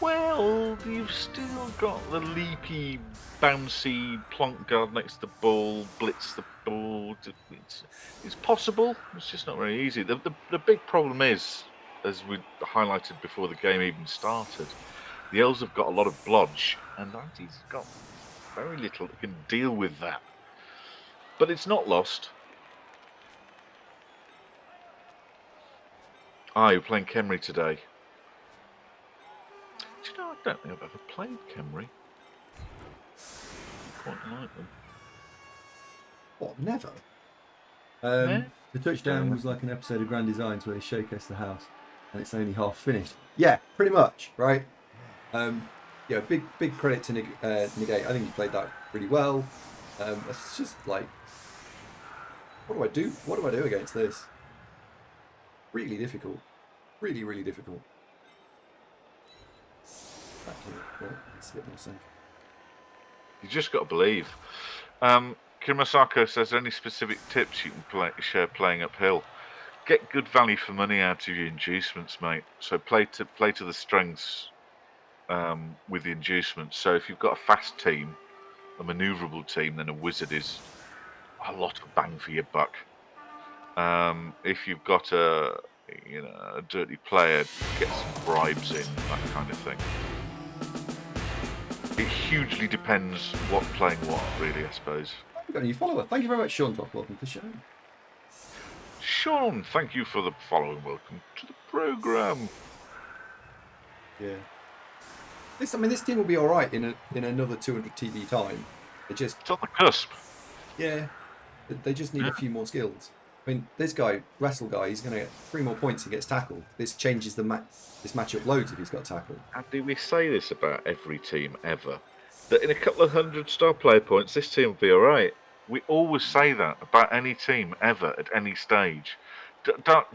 Well, you've still got the leapy, bouncy plonk guard next to the ball, blitz the ball. It's possible. It's just not very easy. The big problem is, as we highlighted before the game even started, the Elves have got a lot of blodge, and Andy's got very little that can deal with that. But it's not lost. You're playing Khemri today. Do you know, I don't think I've ever played Khemri. I quite like them. What, never? Yeah? The touchdown was like an episode of Grand Designs where they showcase the house, and it's only half finished. Yeah, pretty much, right? Yeah, big credit to Negate. I think he played that really well. It's just like, what do I do? What do I do against this? Really difficult. Really, really difficult. It's a bit more safe. You just got to believe. Kirimasako says, any specific tips you can share playing uphill? Get good value for money out of your inducements, mate. So play to the strengths with the inducements. So if you've got a fast team, a manoeuvrable team, then a wizard is a lot of bang for your buck. If you've got a dirty player, get some bribes in, that kind of thing. It hugely depends what playing what, really, I suppose. We've got a new follower. Thank you very much, Sean. Welcome to the show. Sean, thank you for the following. Welcome to the programme. Yeah. This team will be all right in another 200 TB time. It's on the cusp. Yeah. They just need a few more skills. I mean, this guy, Wrestle guy, he's going to get 3 more points. He gets tackled. This changes this matchup loads if he's got tackled. Andy, we say this about every team ever, that in a couple of 100 star player points, this team will be all right. We always say that about any team ever at any stage.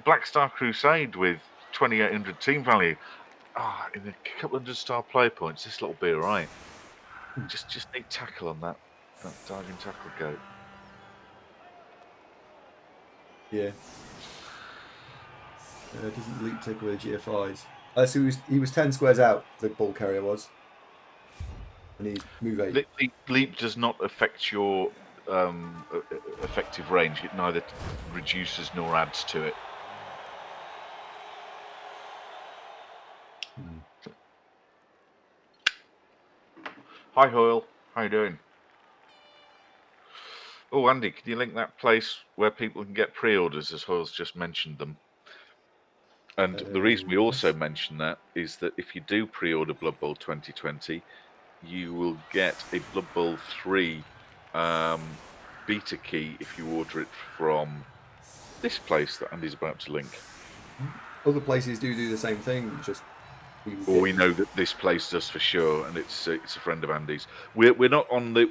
Black Star Crusade with 2,800 team value. In a couple of 100 star player points, this lot will be all right. Just need tackle on that diving tackle goat. Yeah. Doesn't leap take away GFIs. So he was 10 squares out, the ball carrier was. And he's move 8. Leap does not affect your effective range. It neither reduces nor adds to it. Hi, Hoyle. How you doing? Oh, Andy, can you link that place where people can get pre-orders, as Hoyle's just mentioned them? And the reason we also mention that is that if you do pre-order Blood Bowl 2020, you will get a Blood Bowl 3 beta key if you order it from this place that Andy's about to link. Other places do the same thing. Just we know that this place does for sure, and it's a friend of Andy's. We're not on the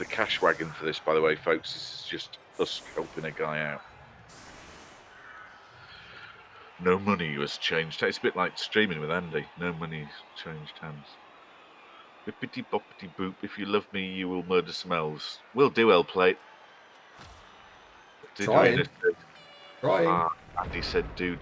cash wagon for this, by the way, folks. This is just us helping a guy out. No money was changed. It's a bit like streaming with Andy. No money changed hands. Bippity boppity boop. If you love me, you will murder some elves. Will do, L-Plate. Trying. Andy said do.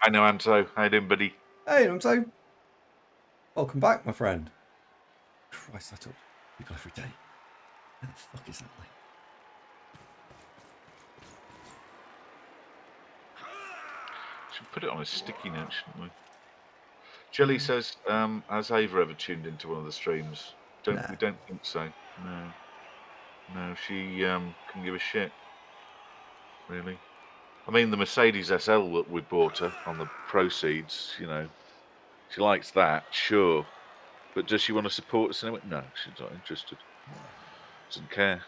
I know, Anto. How you doing, buddy? Hey, Anto. Welcome back, my friend. Christ, I talk to people every day. Where the fuck is that link? Should put it on a sticky note, shouldn't we? Jelly says, has Ava ever tuned into one of the streams? We don't think so. No, she couldn't give a shit. Really. I mean, the Mercedes SL that we bought her on the proceeds, she likes that, sure. But does she want to support us anyway? No, she's not interested. Doesn't care.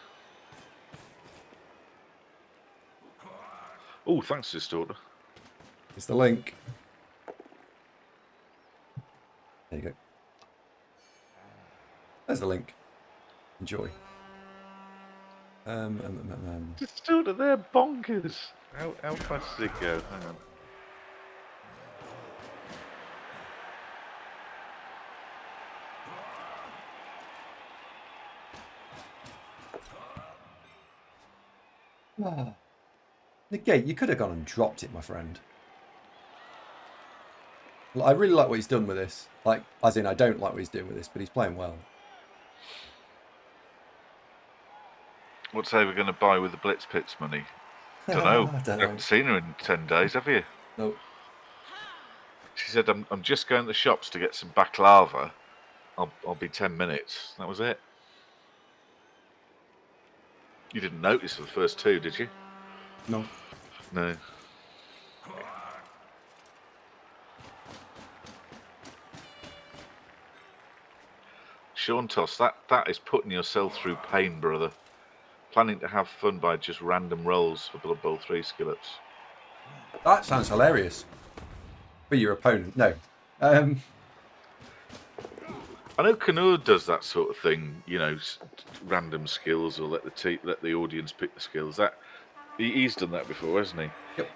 Oh, thanks, Distorter. It's the link. There you go. There's the link. Enjoy. Distorter, they're bonkers. How fast does it go? Hang on. Negate, you could have gone and dropped it, my friend. I really like what he's done with this. Like, as in, I don't like what he's doing with this, but he's playing well. What's Ava going to buy with the Blitz Pits money? Don't know. I don't You haven't seen her in 10 days, have you? No. She said, I'm just going to the shops to get some baklava. I'll be 10 minutes. That was it. You didn't notice the first 2, did you? No. No. Sean Toss, that is putting yourself through pain, brother. Planning to have fun by just random rolls for Blood Bowl 3 skillets. That sounds hilarious. For your opponent, no. I know Canur does that sort of thing, random skills, or let the audience pick the skills. He's done that before, hasn't he? Yep.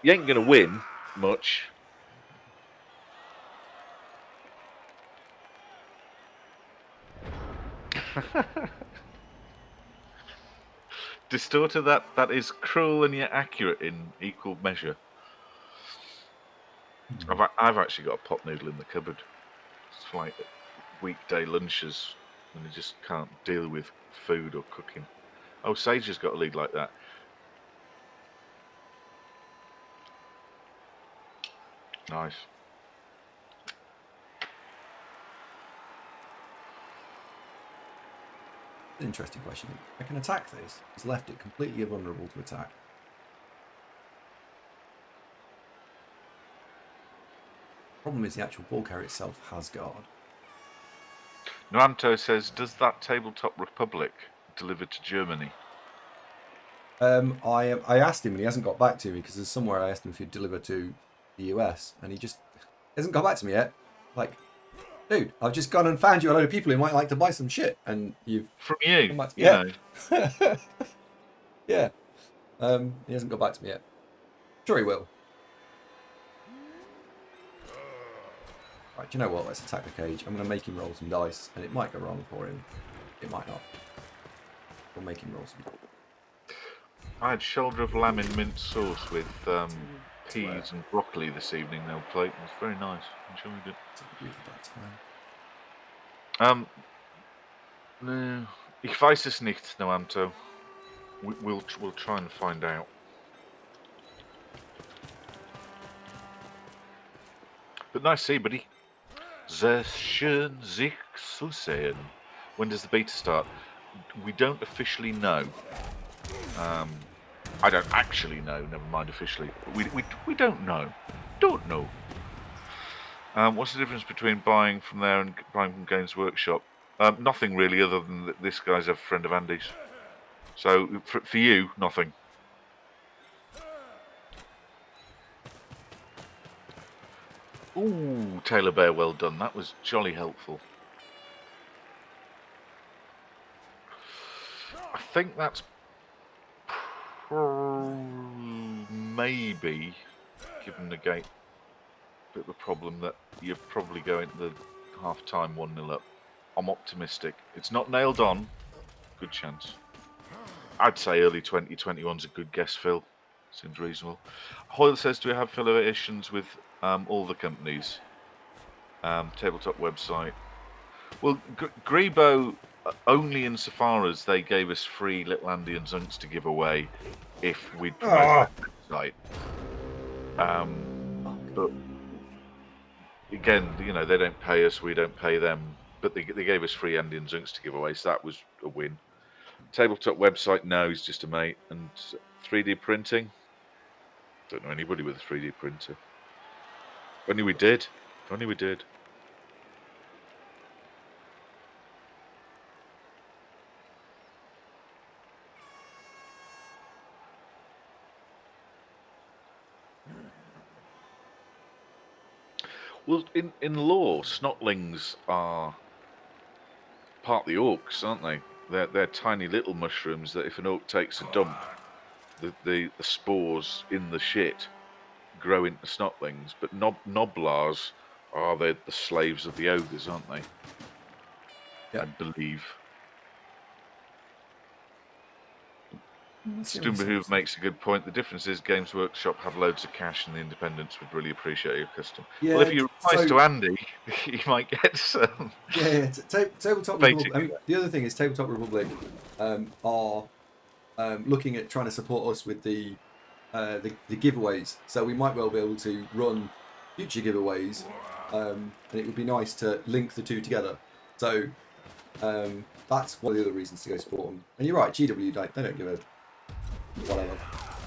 He ain't going to win much. Distorter, that is cruel and yet accurate in equal measure. I've actually got a pot noodle in the cupboard. It's like weekday lunches, and you just can't deal with food or cooking. Oh, Sage has got a lead like that. Nice. Interesting question. I can attack this. He's left it completely vulnerable to attack. Problem is the actual ball carrier itself has guard. Nuanto says, does that Tabletop Republic deliver to Germany? I asked him and he hasn't got back to me because there's somewhere I asked him if he'd deliver to the US and he just hasn't got back to me yet. Like, dude, I've just gone and found you a load of people who might like to buy some shit and you've From you, come back to me. you know. Yeah. He hasn't got back to me yet. Sure he will. Right, do you know what? Let's attack the cage. I'm going to make him roll some dice and it might go wrong for him. It might not. We'll make him roll some dice. I had shoulder of lamb in mint sauce with peas and broccoli this evening. They'll plate. It was very nice. Enjoyed it. It's a really bad time. No, ich weiß es nicht, Noamto. We'll try and find out. But nice to see, buddy. Sehr schön sich zu sehen. When does the beta start? We don't officially know. I don't actually know, never mind officially. But we don't know. Don't know. What's the difference between buying from there and buying from Games Workshop? Nothing really, other than that this guy's a friend of Andy's. So, for you, nothing. Ooh, Taylor Bear, well done. That was jolly helpful. I think that's maybe, given the gate, a bit of a problem that you're probably going to the half-time 1-0 up. I'm optimistic. It's not nailed on. Good chance. I'd say early 2021's a good guess, Phil. Seems reasonable. Hoyle says, do we have affiliations with all the companies? Tabletop website. Well, Grebo, only insofar as they gave us free Little Andy and Zunks to give away if we'd promote the website. But again, you know, they don't pay us, we don't pay them. But they gave us free Andy and Zunks to give away, so that was a win. Tabletop website, no, he's just a mate. And 3D printing? Don't know anybody with a 3D printer. If only we did. If only we did. Well, in lore, snotlings are part of the orcs, aren't they? They're tiny little mushrooms that if an orc takes a dump, the spores in the shit grow into snotlings. But noblars are the slaves of the ogres, aren't they? Yeah. I believe. Who makes a good point. The difference is Games Workshop have loads of cash and the independents would really appreciate your custom. Yeah, well, if you reply to Andy, you might get some. Yeah, Tabletop Republic. I mean, the other thing is Tabletop Republic are looking at trying to support us with the giveaways. So we might well be able to run future giveaways, and it would be nice to link the two together. So that's one of the other reasons to go support them. And you're right, GW they don't give a whatever.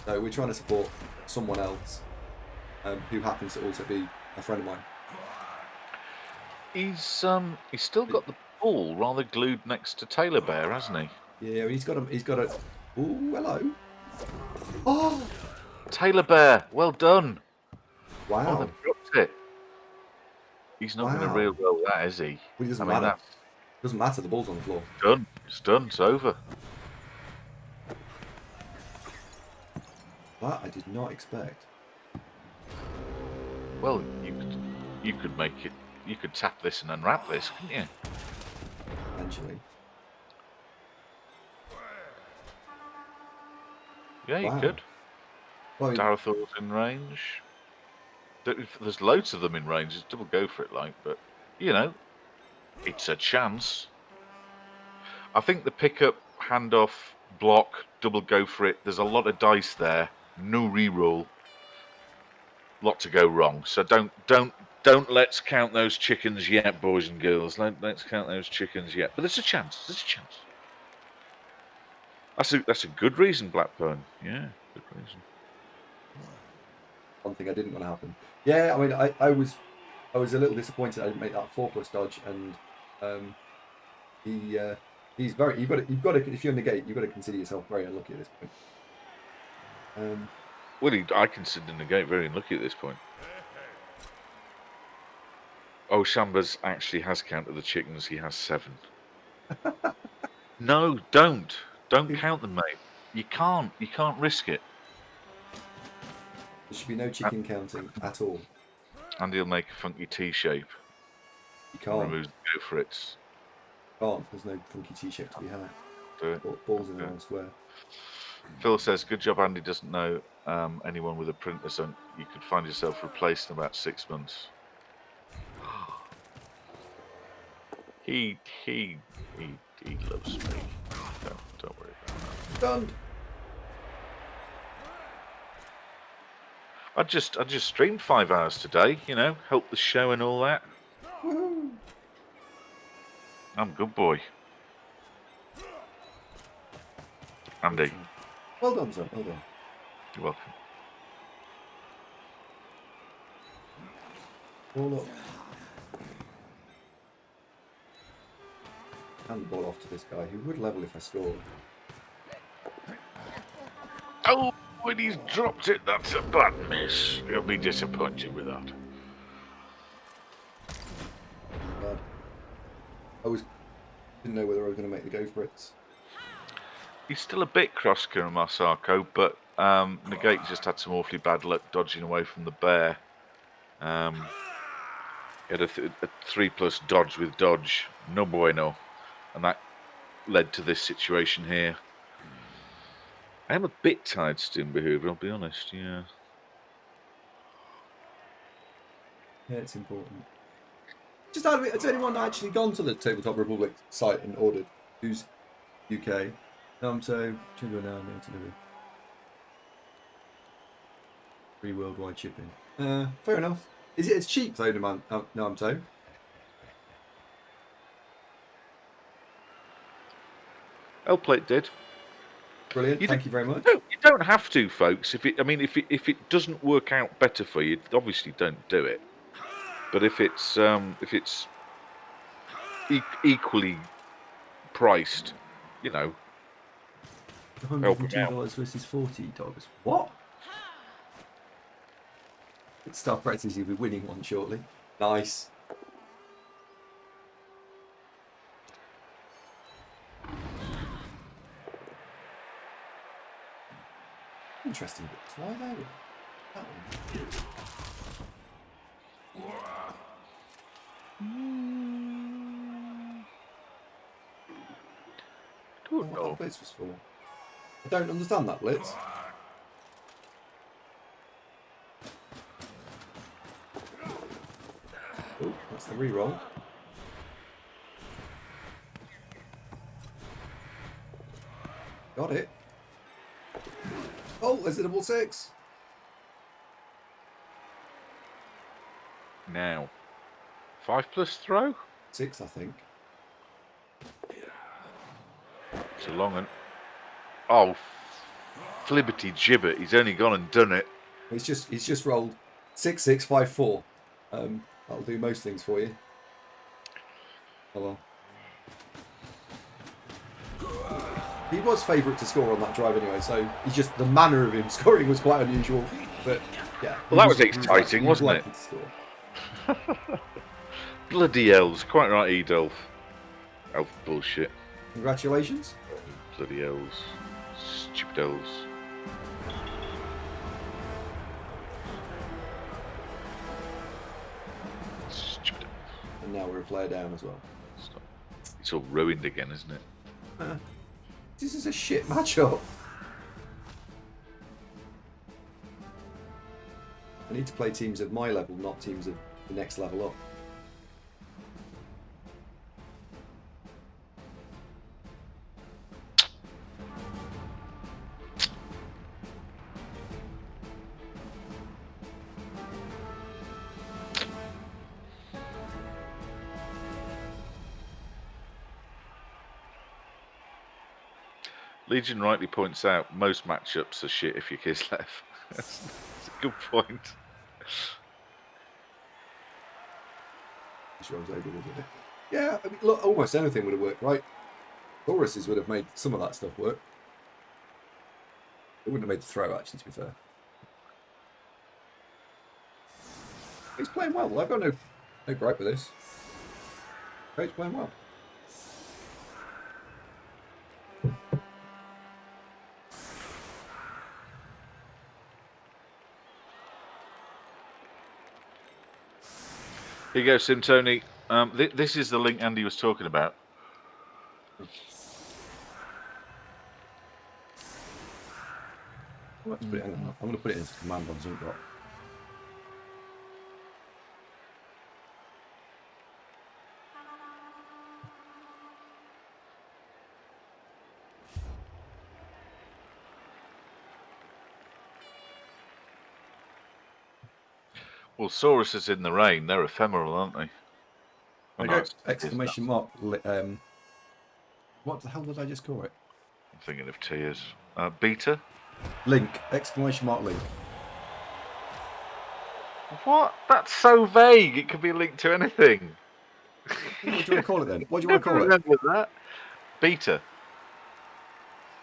So we're trying to support someone else who happens to also be a friend of mine. He's still got the ball rather glued next to Taylor Bear, hasn't he? Yeah, he's got a. Oh, hello. Oh, Taylor Bear, well done. Wow. Oh, they've dropped it. He's not going to reel well that, is he? Well, it doesn't matter. Doesn't matter. The ball's on the floor. Done. It's done. It's over. That I did not expect. Well, you could make it. You could tap this and unwrap this, couldn't you? Eventually. Yeah, you could. Well, Darathor's in range. There's loads of them in range. It's double go for it, like, but you know, it's a chance. I think the pickup, handoff, block, double go for it. There's a lot of dice there. No reroll. Lot to go wrong. So don't let's count those chickens yet, boys and girls. Let's count those chickens yet. But there's a chance. There's a chance. That's a good reason, Blackburn. Yeah, good reason. One thing I didn't want to happen. Yeah, I mean, I was a little disappointed I didn't make that 4+ dodge, and he's very you've got to if you're negate, you've got to consider yourself very unlucky at this point. Well, I consider negate very unlucky at this point. Oh, Shambas actually has counted the chickens. He has 7. No, don't count them, mate. You can't risk it. There should be no chicken counting at all. And he'll make a funky T shape. You can't. Remove the go for it. Can't. There's no funky T-shape to be had. Do it. Balls in the square. Phil says, "Good job, Andy doesn't know anyone with a printer, so you could find yourself replaced in about 6 months." He loves me. Don't worry about that. Done. I just streamed 5 hours today. You know, help the show and all that. Woohoo. I'm a good boy. Andy. Well done, sir. Well done. You're welcome. Ball up. Hand the ball off to this guy who would level if I scored. Oh, when he's dropped it, that's a bad miss. He'll be disappointed with that. God. Didn't know whether I was going to make the go for it. He's still a bit cross, Kirimasako, but Negate just had some awfully bad luck dodging away from the bear. He had a 3+ dodge with dodge, no bueno, and that led to this situation here. I am a bit tired still, behaviour, I'll be honest, yeah. Yeah, it's important. Just out of it, has anyone actually gone to the Tabletop Republic site and ordered? Who's UK? So Chingo now I'm to do free worldwide shipping. Fair enough. It's cheap though, Namto. L-Plate did. Brilliant. Thank you very much. You don't have to, folks. If it doesn't work out better for you, obviously don't do it. But if it's equally priced, you know, $102 versus $40. What? It's Star Practice, you'll be winning one shortly. Nice. Interesting books. Why are they? That one. Don't know. What Blitz was for. I don't understand that Blitz. Oh, that's the reroll. Got it. Oh, there's a double 6. Now, 5+ throw? 6, I think. It's a long one. Oh, flibbity gibbet! He's only gone and done it. He's just rolled 6, 6, 5, 4. That'll do most things for you. Oh well. He was favourite to score on that drive anyway, so he's just the manner of him scoring was quite unusual. But yeah. Well, that was exciting, wasn't it? Bloody elves! Quite right, Edolf. Elf bullshit. Congratulations. Bloody elves. Stupid elves. Stupid elves. And now we're a player down as well. It's all ruined again, isn't it? This is a shit matchup. I need to play teams of my level, not teams of the next level up. Legion rightly points out most matchups are shit if you're Kislev. That's a good point. Sure I was able to do it. Yeah, I mean, look, almost anything would have worked, right? Tauruses would have made some of that stuff work. It wouldn't have made the throw, actually, to be fair. He's playing well. I've got no gripe with this. He's playing well. Here you go, Sim Tony. This is the link Andy was talking about. I'm going to put it into command on Zunkrock. Well, Sauruses in the rain, they're ephemeral, aren't they? Oh, no, exclamation mark. What the hell did I just call it? I'm thinking of tears. Beta? Link. Exclamation mark link. What? That's so vague. It could be linked to anything. What do you want to call it then? What do you want to call it? Remember that? Beta.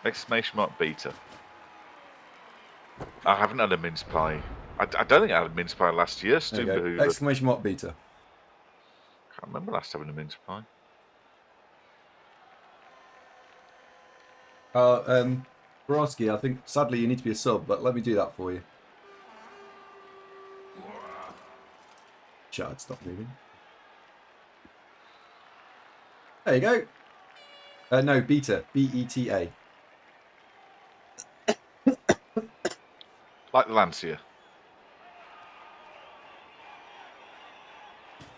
Exclamation mark beta. I haven't had a mince pie. I don't think I had a mince pie last year. Exclamation mark beta. Can't remember last having a mince pie. Borowski, I think sadly you need to be a sub, but let me do that for you. Chad, stop moving. There you go. No, beta. B-E-T-A. Like the Lancia.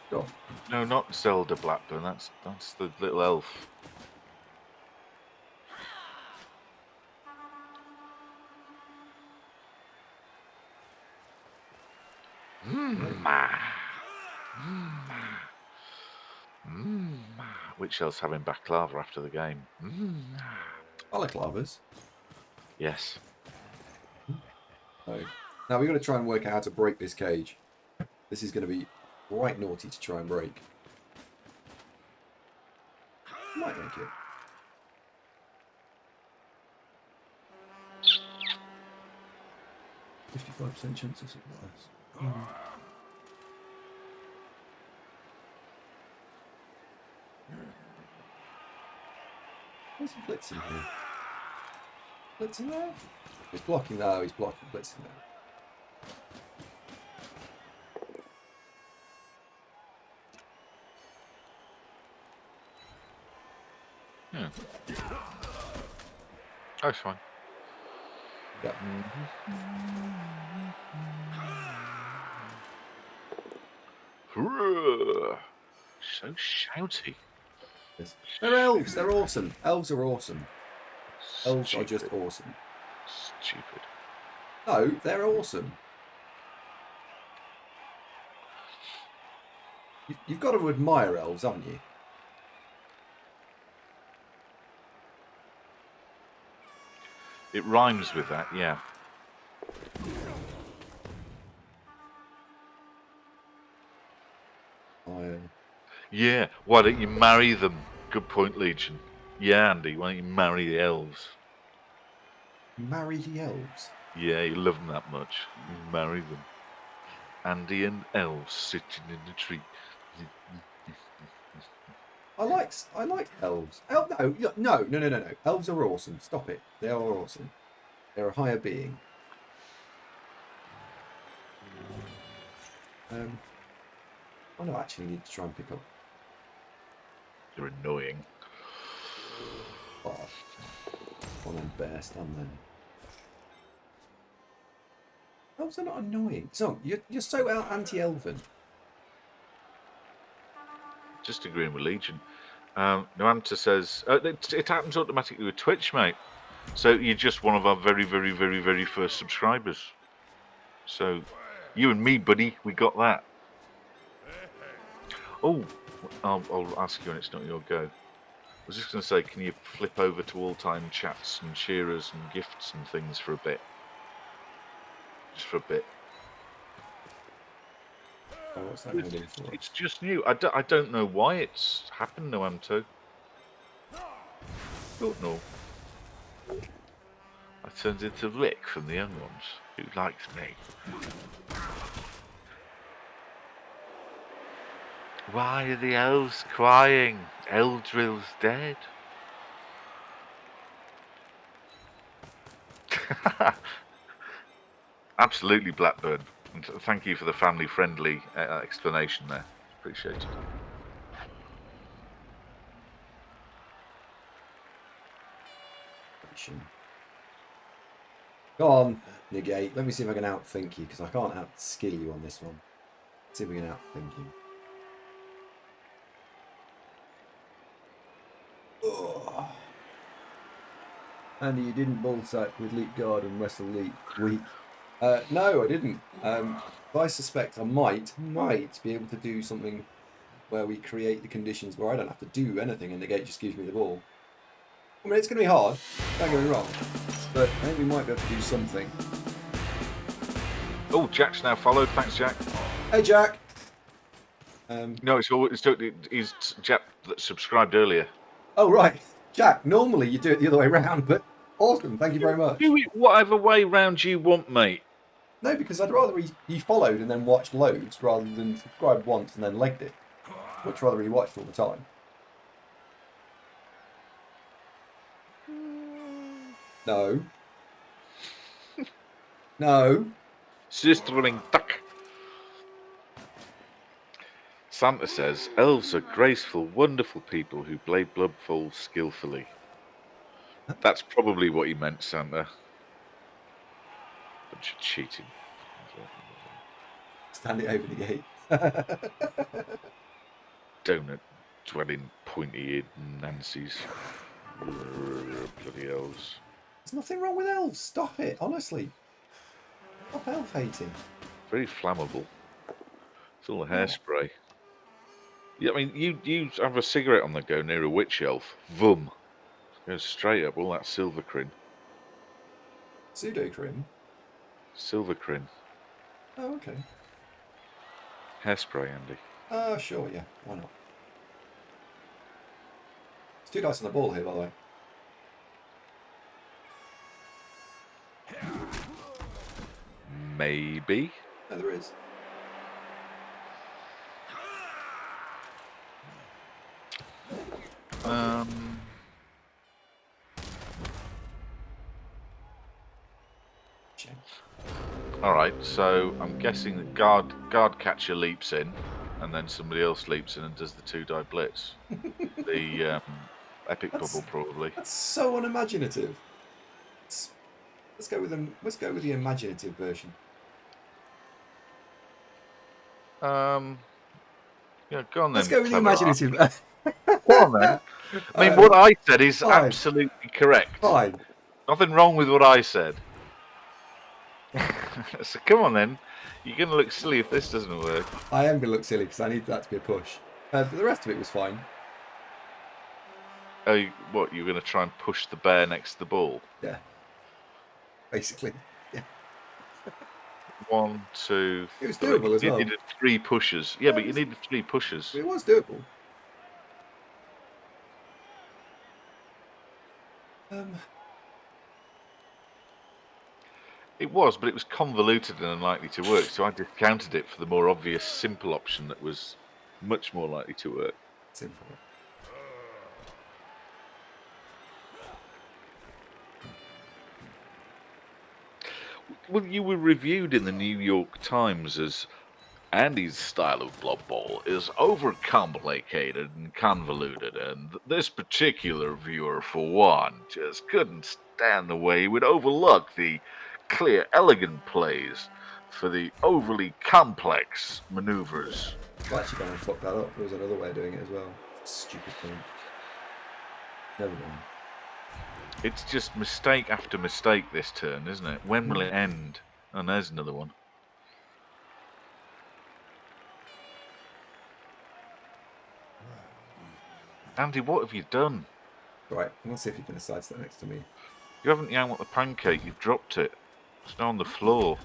Sure. No, not Zelda Blackburn. That's the little elf. Which else having baklava after the game? Balaclavas. Yes. So, now we've got to try and work out how to break this cage. This is going to be right naughty to try and break. Might make it. %55 chance of success. Where's the blitzing here? Blitzing there? He's blocking there, he's blocking blitzing there. That's fine. Yeah. So shouty. Yes. They're elves, they're awesome. Elves are awesome. Elves Stupid. are just awesome. Stupid. No, they're awesome. You've got to admire elves, haven't you? It rhymes with that, yeah. Yeah, why don't you marry them? Good point, Legion. Yeah, Andy, why don't you marry the elves? Marry the elves? Yeah, you love them that much. You marry them. Andy and elves sitting in the tree. I like elves. No. Elves are awesome. Stop it. They are awesome. They're a higher being. I don't actually need to try and pick up. They're annoying. Oh, one on bear, stand there. Elves are not annoying. So you're so anti-elven. Just agreeing with Legion. Noanta says it happens automatically with Twitch, mate. So you're just one of our very, very, very, very first subscribers. So you and me, buddy, we got that. Oh, I'll ask you when it's not your go. was just going to say, can you flip over to all-time chats and cheerers and gifts and things for a bit? Just for a bit. Oh, what's that going to do for us? It's just new. I don't know why it's happened, no M2. Don't know. I turned into Rick from the Young Ones, who likes me. Why are the elves crying? Eldril's dead. Absolutely, Blackburn. And thank you for the family-friendly explanation there. Appreciated. Go on, negate. Let me see if I can outthink you, because I can't outskill you on this one. Let's see if we can outthink you. Oh. Andy, you didn't ballsack with Leap Guard and Wrestle Leap weak. No, I didn't. I suspect I might be able to do something where we create the conditions where I don't have to do anything and the gate just gives me the ball. I mean, it's going to be hard, don't get me wrong, but I think we might be able to do something. Oh, Jack's now followed. Thanks, Jack. Hey, Jack. No, he's Jack that subscribed earlier. Oh, right. Jack, normally you do it the other way around, but awesome. Thank you very much. Do it whatever way round you want, mate. No, because I'd rather he followed and then watched loads rather than subscribed once and then legged it. Much rather he watched all the time. No. No. Sistering duck. Santa says, elves are graceful, wonderful people who play Blood Bowl skillfully. That's probably what he meant, Santa. Bunch of cheating. Stand it over the gate. Donut dwelling pointy-eared Nancy's. Bloody elves. There's nothing wrong with elves. Stop it, honestly. Stop elf hating. Very flammable. It's all hairspray. Yeah, I mean, you have a cigarette on the go near a witch elf. Vum. Goes straight up, all that silvercrin. Pseudocrim? Silvercrin. Oh, okay. Hairspray, Andy. Oh, sure, yeah. Why not? It's 2 dice on the ball here, by the way. Maybe. No, there is. All right, so I'm guessing that guard catcher leaps in, and then somebody else leaps in and does the 2-die blitz. The epic bubble, probably. That's so unimaginative. Let's go with them. Let's go with the imaginative version. Yeah, go on then. Let's go with the imaginative. Go on then. I mean, what I said is fine. Absolutely correct. Fine. Nothing wrong with what I said. So come on then. You're going to look silly if this doesn't work. I am going to look silly because I need that to be a push. But the rest of it was fine. Oh, what? You're going to try and push the bear next to the ball? Yeah. Basically. Yeah. 1, 2, It was 3. doable as well. You needed 3 pushes. Yeah, but you needed 3 pushes. It was doable. It was, but it was convoluted and unlikely to work, so I discounted it for the more obvious, simple option that was much more likely to work. Simple. Well, you were reviewed in the New York Times as Andy's style of Blood Bowl is overcomplicated and convoluted, and this particular viewer, for one, just couldn't stand the way he would overlook the clear, elegant plays for the overly complex maneuvers. Well, actually, kind of fucked that up. There was another way of doing it as well. Stupid thing. Never mind. It's just mistake after mistake this turn, isn't it? When will it end? And there's another one. Andy, what have you done? Right, let's see if he can decide to sit next to me. You haven't yanked the pancake, you've dropped it. It's now on the floor.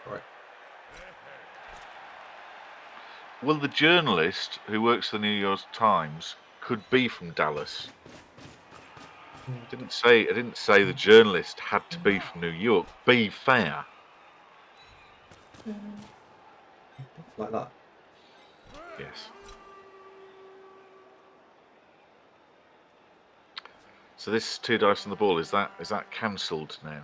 Right. Well, the journalist who works for the New York Times could be from Dallas. I didn't say the journalist had to be from New York. Be fair. Like that. Yes. So this 2 dice on the ball, is that cancelled now?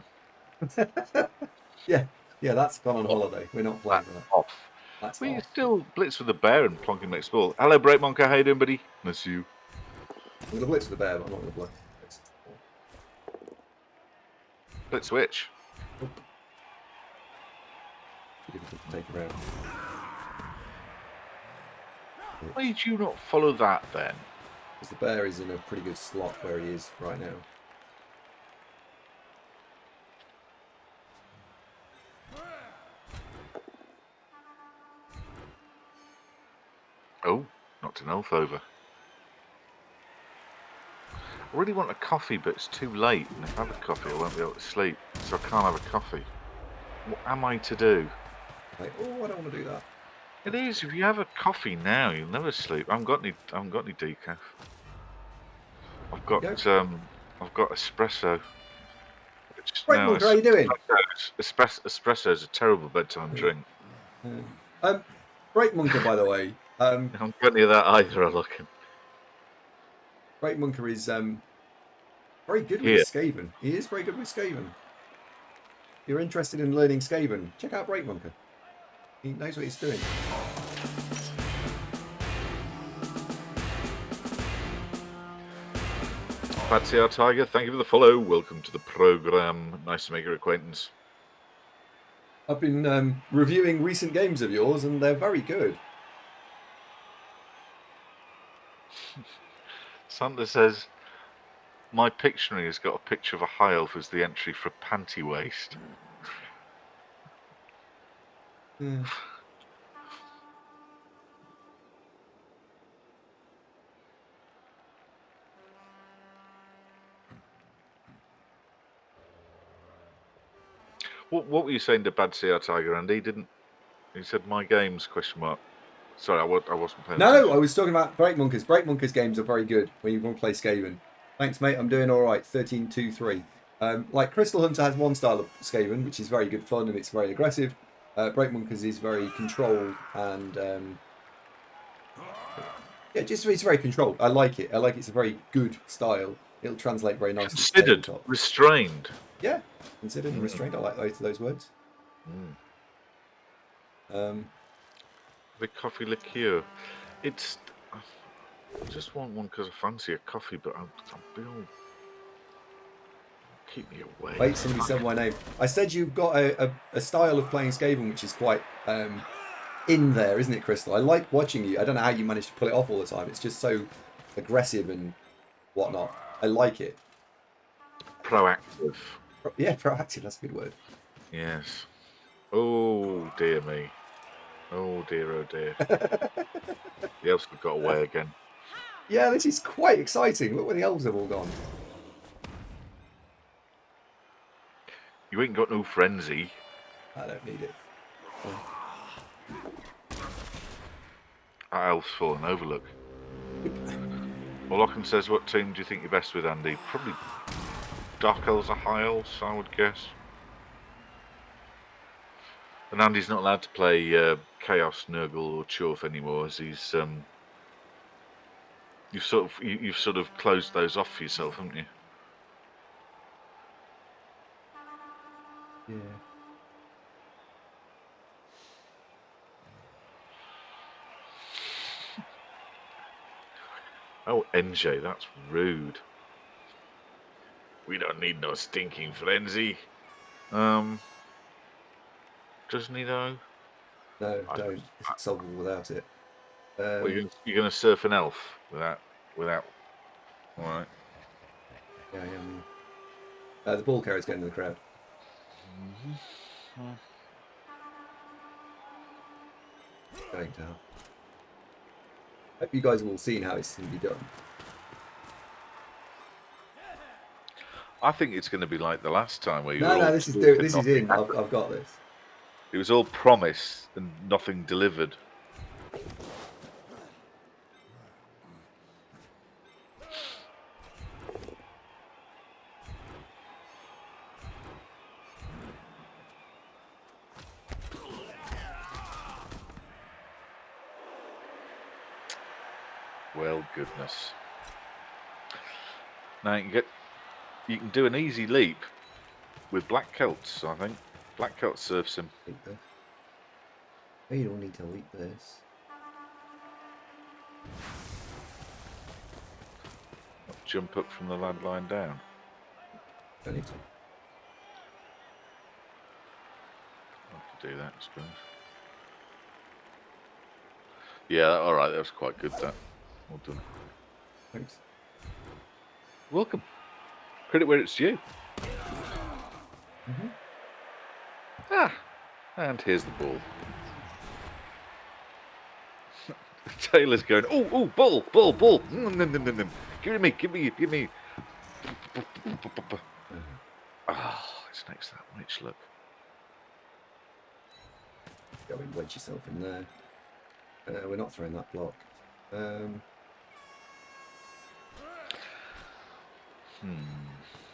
Yeah, that's gone on holiday. We're not playing that. Off. That's Well, you off. still blitz with the bear and plonk him next ball. Hello, Break Monka. How you doing, buddy? Miss you. I'm going to blitz with the bear, but I'm not going to blitz. Blitz switch. Too difficult to take around. Why did you not follow that then? Because the bear is in a pretty good slot where he is right now. Oh, knocked an elf over. I really want a coffee, but it's too late. And if I have a coffee, I won't be able to sleep. So I can't have a coffee. What am I to do? Like, oh, I don't want to do that. It is. If you have a coffee now, you'll never sleep. I haven't got any decaf. I've got espresso. Right, Monk, how are you doing? Espresso's a terrible bedtime drink. Break Munker, by the way. I haven't got any of that either, I reckon. Break Munker is very good with Skaven. He is very good with Skaven. If you're interested in learning Skaven, check out Break Munker. He knows what he's doing. Patsy our Tiger, thank you for the follow. Welcome to the program. Nice to make your acquaintance. I've been reviewing recent games of yours, and they're very good. Santa says, my Pictionary has got a picture of a high elf as the entry for panty waist. Yeah. What were you saying to Bad CR Tiger, Andy? He said my games, question mark. Sorry, I wasn't playing attention. I was talking about Break Munkers. Break Munkers games are very good when you want to play Skaven. Thanks, mate. I'm doing all right. 13-2-3. Like Crystal Hunter has one style of Skaven, which is very good fun and it's very aggressive. Break Munkers is very controlled and it's very controlled. I like it. It's a very good style. It'll translate very nicely. Considered, restrained. Yeah, considered and restrained. I like both of those words. The coffee liqueur. I just want one because I fancy a coffee, but I'm keep me away. Wait, somebody said my name. I said you've got a style of playing Skaven which is quite in there, isn't it, Crystal? I like watching you. I don't know how you manage to pull it off all the time. It's just so aggressive and whatnot. I like it. Proactive. Yeah, proactive. That's a good word. Yes. Oh, dear me. Oh, dear, oh, dear. The elves have got away again. Yeah, this is quite exciting. Look where the elves have all gone. You ain't got no frenzy. I don't need it. Our elves fallen overlook. Lockham says, what team do you think you're best with, Andy? Probably Dark Elves or High Elves, I would guess. And Andy's not allowed to play Chaos, Nurgle, or Chorf anymore, as he's you've sort of closed those off for yourself, haven't you? Yeah. Oh, NJ, that's rude. We don't need no stinking frenzy. Doesn't he though? No, don't. It's solvable without it. Well, you're going to surf an elf without. All right. Yeah, I am. The ball carrier's getting in the crowd. Going to. Hope you guys have all seen how it's going to be done. I think it's going to be like the last time where you were No, all this is talking, this is nothing in. happened. I've got this. It was all promise and nothing delivered. Well, goodness. Now you can do an easy leap with Black Celts, I think. Black Celt serves him. You don't need to leap this. Jump up from the landline down. Don't need to. I could do that, I suppose. Yeah, alright, that was quite good, that. Well done. Thanks. Welcome. Credit where it's due. And here's the ball. Taylor's going, oh, ball. Give me. It's next to that witch, look. Go and wedge yourself in there. We're not throwing that block.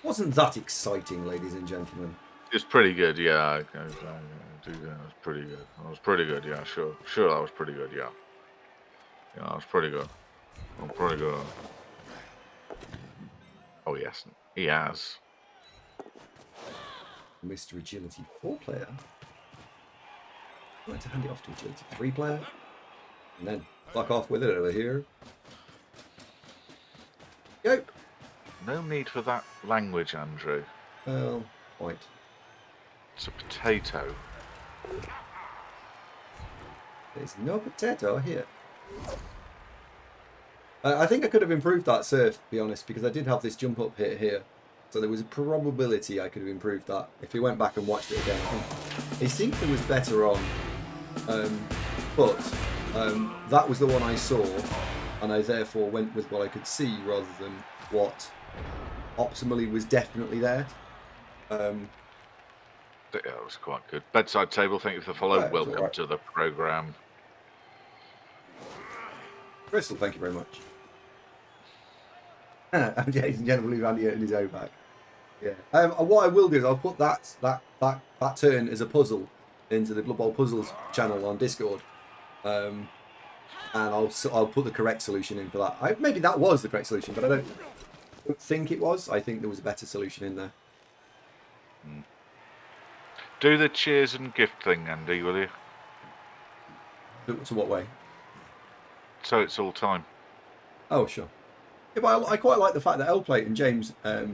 Wasn't that exciting, ladies and gentlemen? It's pretty good, yeah. It was pretty good. That was pretty good, yeah, sure. Sure, that was pretty good, yeah. Yeah, that was pretty good. Pretty good. Oh, yes, he has. Mr. Agility 4 player. I'd like to hand it off to Agility 3 player. And then fuck off with it over here. Go! No need for that language, Andrew. Well, quite. It's a potato. There's no potato here. I think I could have improved that surf, to be honest, because I did have this jump up hit here. So there was a probability I could have improved that. If we went back and watched it again, I think it was better on. But that was the one I saw, and I therefore went with what I could see rather than what optimally was definitely there. Yeah, that was quite good. Bedside table, thank you for the follow. Yeah, welcome right. to the programme. Crystal, thank you very much. Ladies and gentlemen, Andy in his own back. Yeah. What I will do is I'll put that turn as a puzzle into the Blood Bowl Puzzles channel on Discord, and I'll put the correct solution in for that. Maybe that was the correct solution, but I don't think it was. I think there was a better solution in there. Do the cheers and gift thing, Andy, will you? To what way? So it's all time. Oh, sure. Yeah, but I quite like the fact that L-Plate and James but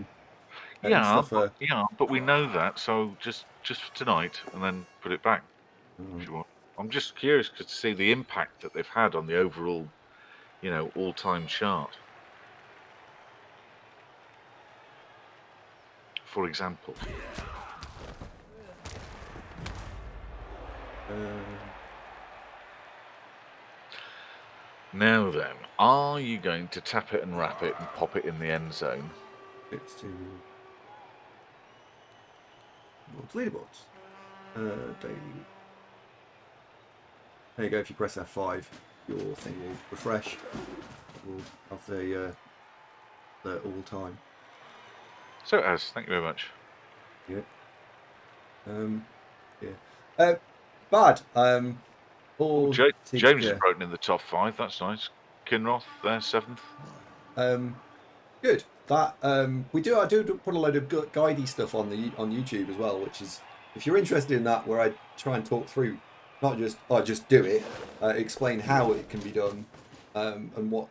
we know that, so just for tonight, and then put it back if you want. I'm just curious to see the impact that they've had on the overall, all-time chart. For example. Now then, are you going to tap it and wrap it and pop it in the end zone? It's to leaderboards. Daily. There you go. If you press F5, your thing will refresh. We'll have the all time. So it has. Thank you very much. Yeah. Bad. James is broken in the top 5. That's nice. Kinroth there, 7th. Good. That I do put a load of guidey stuff on YouTube as well, which is, if you're interested in that, where I try and talk through, not just do it, explain how it can be done, and what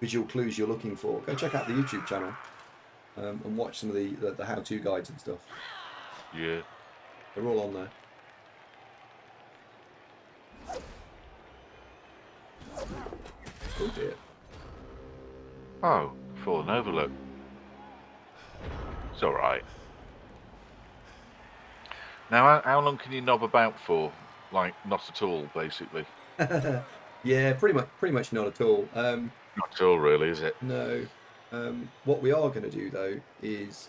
visual clues you're looking for. Go check out the YouTube channel and watch some of the how-to guides and stuff. Yeah. They're all on there. Oh dear. Oh, fallen over, look. It's alright. Now, how long can you knob about for? Like, not at all, basically. Yeah, pretty much not at all. Not at all, really, is it? No. What we are going to do, though, is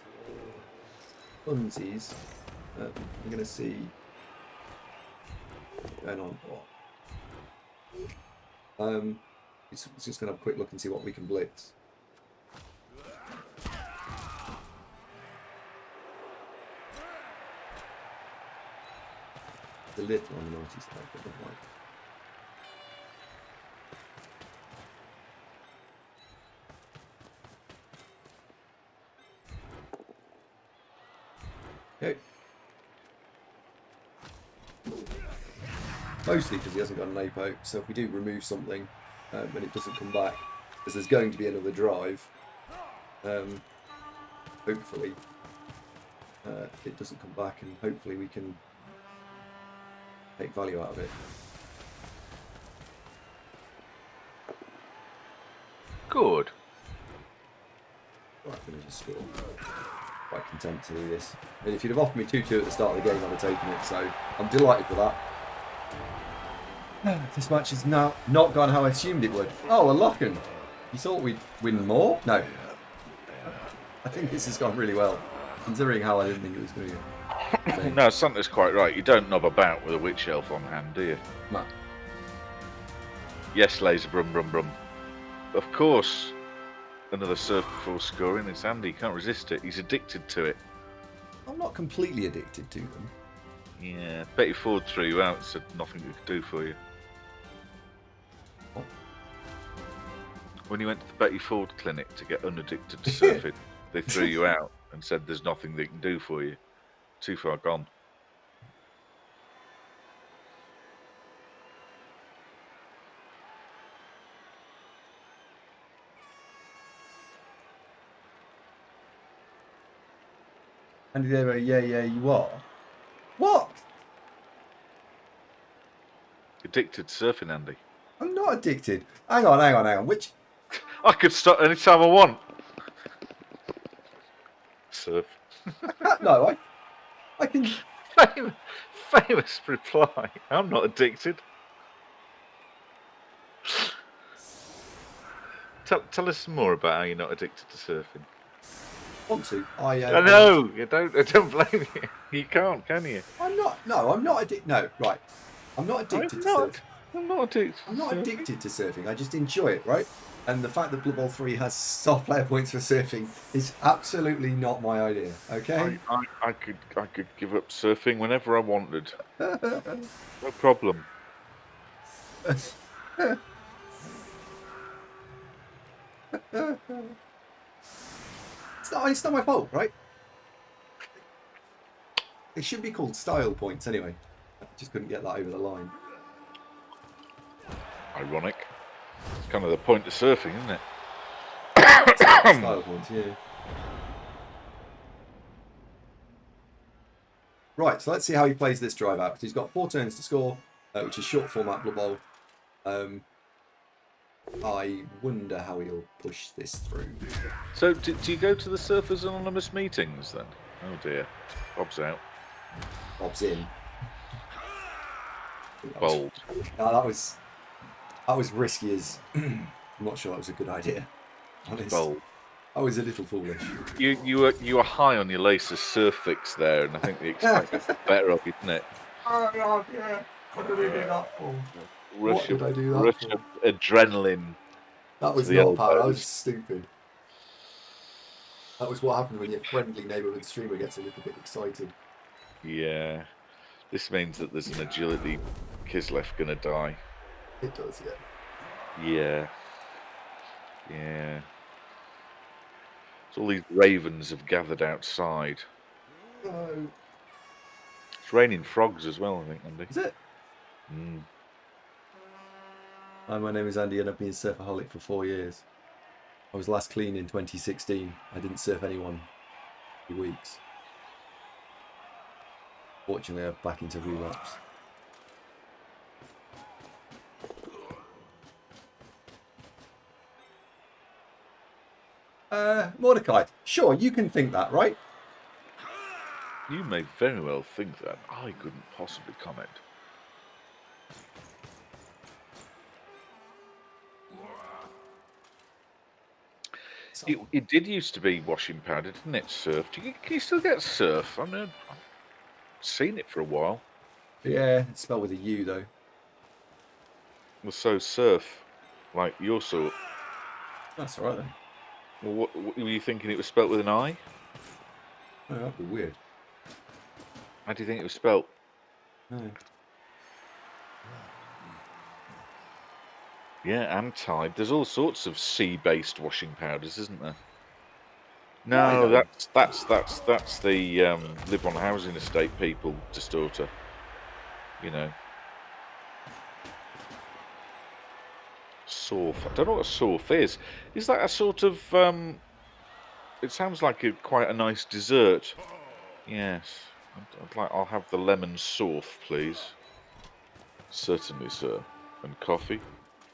Concedes. We're going to see what's going on. It's just going to have a quick look and see what we can blitz. The little on the naughty side, but not like. Okay. Mostly because he hasn't got an APO, so if we do remove something and it doesn't come back, because there's going to be another drive, hopefully it doesn't come back, and hopefully we can take value out of it. Good. Right, I'm going to just score. Quite content to do this. I mean, if you'd have offered me 2-2 at the start of the game, I'd have taken it, so I'm delighted with that. This match has now not gone how I assumed it would. Oh, a lock-in. You thought we'd win more? No. I think this has gone really well, considering how I didn't think it was going to go. No, Santa's quite right. You don't knob about with a witch elf on hand, do you? No. Yes, laser brum brum brum. Of course, another surf before scoring. It's Andy. He can't resist it. He's addicted to it. I'm not completely addicted to them. Yeah, Betty Ford threw you out, said nothing we could do for you. What? When you went to the Betty Ford clinic to get unaddicted to surfing, they threw you out and said there's nothing they can do for you. Too far gone. AndyDavo, yeah, you are. What? Addicted to surfing, Andy. I'm not addicted. Hang on. Which? I could start anytime I want. Surf. No, I can. Famous reply. I'm not addicted. Tell us some more about how you're not addicted to surfing. Want to? I know. I don't blame you. You can't, can you? I'm not. No, I'm not addicted. No, right. I'm not addicted to surfing. I'm not addicted. I'm not addicted to surfing. I just enjoy it, right? And the fact that Blood Bowl 3 has soft player points for surfing is absolutely not my idea. Okay. I could give up surfing whenever I wanted. No problem. It's not my fault, right? It should be called style points anyway. I just couldn't get that over the line. Ironic. It's kind of the point of surfing, isn't it? Style points, yeah. Right, so let's see how he plays this drive out. He's got 4 turns to score, which is short format Blood Bowl. I wonder how he'll push this through. So, do you go to the Surfers Anonymous meetings then? Oh dear. Bob's out. Bob's in. Bold. That was risky as... I'm not sure that was a good idea. Honest. Bold. I was a little foolish. You were high on your laces surf fix there, and I think the expected better of you, didn't it? Oh God, yeah. What did I do that for? Rush of adrenaline. That was not power. That was stupid. That was what happened when your friendly neighbourhood streamer gets a little bit excited. Yeah. This means that there's an agility Kislev gonna die. It does, yeah. Yeah. Yeah. So all these ravens have gathered outside. No. It's raining frogs as well, I think, Andy. Is it? Mm. Hi, my name is Andy and I've been a surfaholic for 4 years. I was last clean in 2016. I didn't surf anyone for weeks. Fortunately, I'm back into relapse. Mordecai, sure, you can think that, right? You may very well think that. I couldn't possibly comment. It did used to be washing powder, didn't it? Surf. Can you still get surf? I mean, I've seen it for a while. Yeah, it's spelled with a U though. Well, so surf, like your sort. That's all right then. Well, what were you thinking? It was spelt with an I? Oh, that'd be weird. How do you think it was spelt? No. Yeah, and Tide. There's all sorts of sea-based washing powders, isn't there? I No, know. that's the live on housing estate people distorter. You know, surf. I don't know what a surf is. Is that a sort of? It sounds like quite a nice dessert. Yes, I'll have the lemon surf, please. Certainly, sir. And coffee?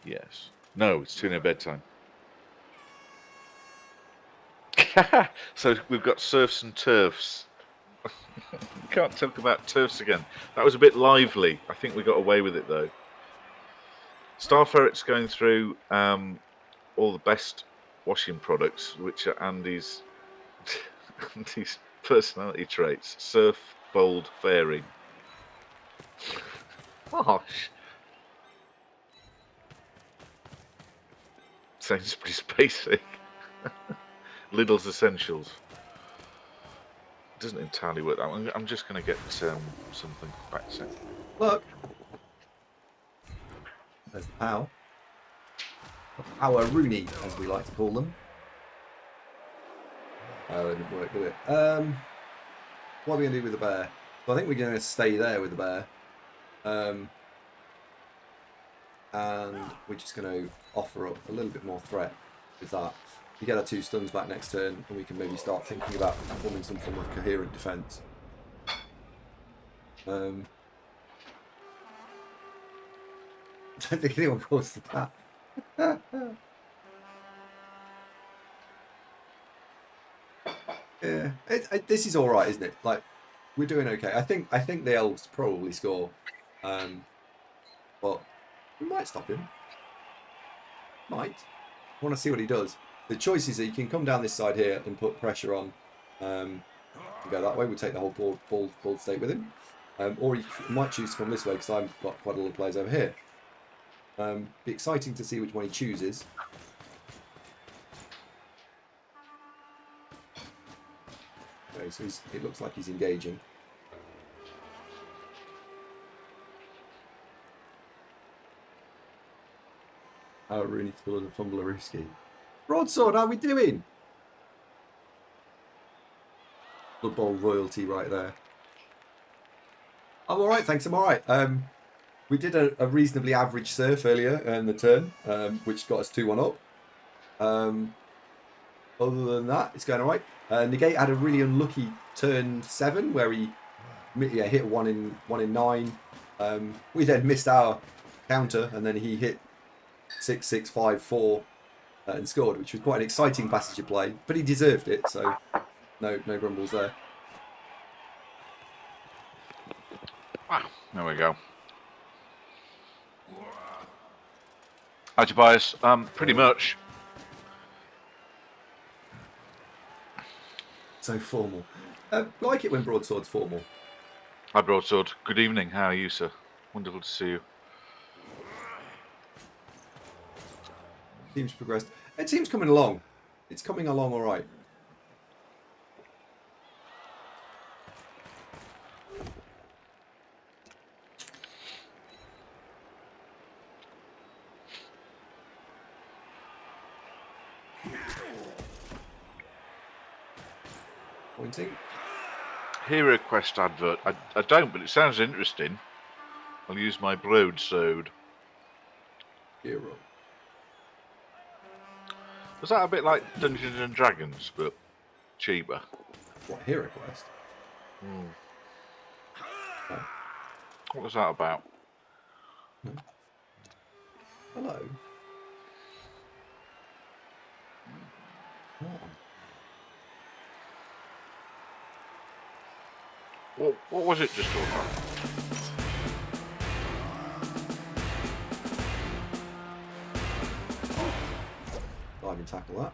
Yes. No, it's too near bedtime. So we've got surfs and turfs. We can't talk about turfs again. That was a bit lively. I think we got away with it though. Star Ferret's going through all the best washing products, which are Andy's Andy's personality traits. Surf, bold, fairy. Gosh. Sainsbury's basic. Lidl's essentials. Doesn't entirely work that one. I'm just going to get something back a sec. Look. There's the pow. Power Rooney, as we like to call them. Oh, it didn't work, did it? What are we going to do with the bear? Well, I think we're going to stay there with the bear. And we're just going to offer up a little bit more threat with that. We get our 2 stuns back next turn, and we can maybe start thinking about forming some form of coherent defence. I don't think anyone calls the cat. Yeah, this is all right, isn't it? Like, we're doing okay. I think the elves probably score, but we might stop him. Might. I want to see what he does. The choice is that he can come down this side here and put pressure on. Go that way. We'll take the whole board state with him, or he might choose to come this way because I've got quite a lot of players over here. Be exciting to see which one he chooses. Okay, so it looks like he's engaging. Oh, Rooney scored a Fumblerooski. Broadsword, how are we doing? Blood Bowl royalty right there. I'm all right, thanks. I'm all right. We did a reasonably average surf earlier in the turn, which got us 2-1 up. Other than that, it's going all right. Negate had a really unlucky turn 7 where he hit 1 in 9. We then missed our counter, and then he hit 6, 6, 5, 4 and scored, which was quite an exciting passage of play. But he deserved it, so no grumbles there. Wow, there we go. How'd you buy us? Pretty much. So formal. Like it when broadsword's formal. Hi, Broadsword. Good evening. How are you, sir? Wonderful to see you. Team's progressed. It team's coming along. It's coming along all right. Pointing. Hero Quest advert. I don't, but it sounds interesting. I'll use my broadsword. Hero. Was that a bit like Dungeons and Dragons, but cheaper? What, Hero Quest? Oh. What was that about? No. Hello. What was it just all about? I can tackle that.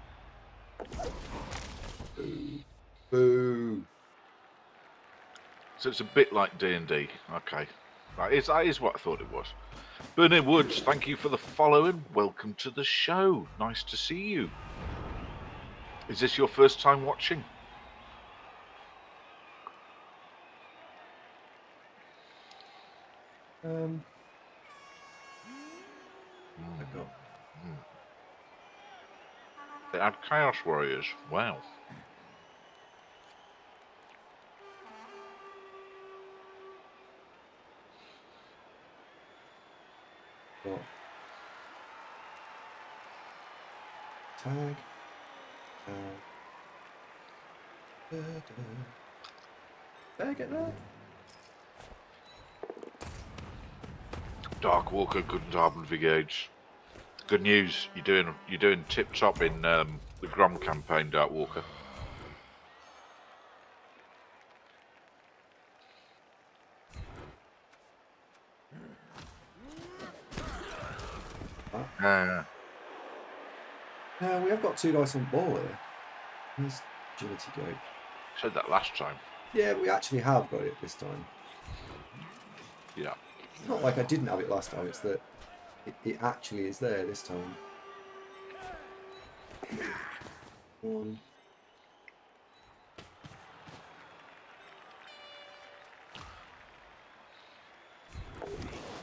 Boo. Boo. So it's a bit like D&D. Okay. That is what I thought it was. Bernard Woods, thank you for the follow and welcome to the show. Nice to see you. Is this your first time watching? They had Chaos Warriors. Wow. What? Tag. Tag it there. Dark Walker, Guten Abend, Vigage. Good news. You're doing tip top in the Grom campaign, Dark Walker. We have got 2 dice on the ball here. Where's agility go? Said that last time. Yeah, we actually have got it this time. Yeah. It's not like I didn't have it last time, it's that it actually is there this time. 1.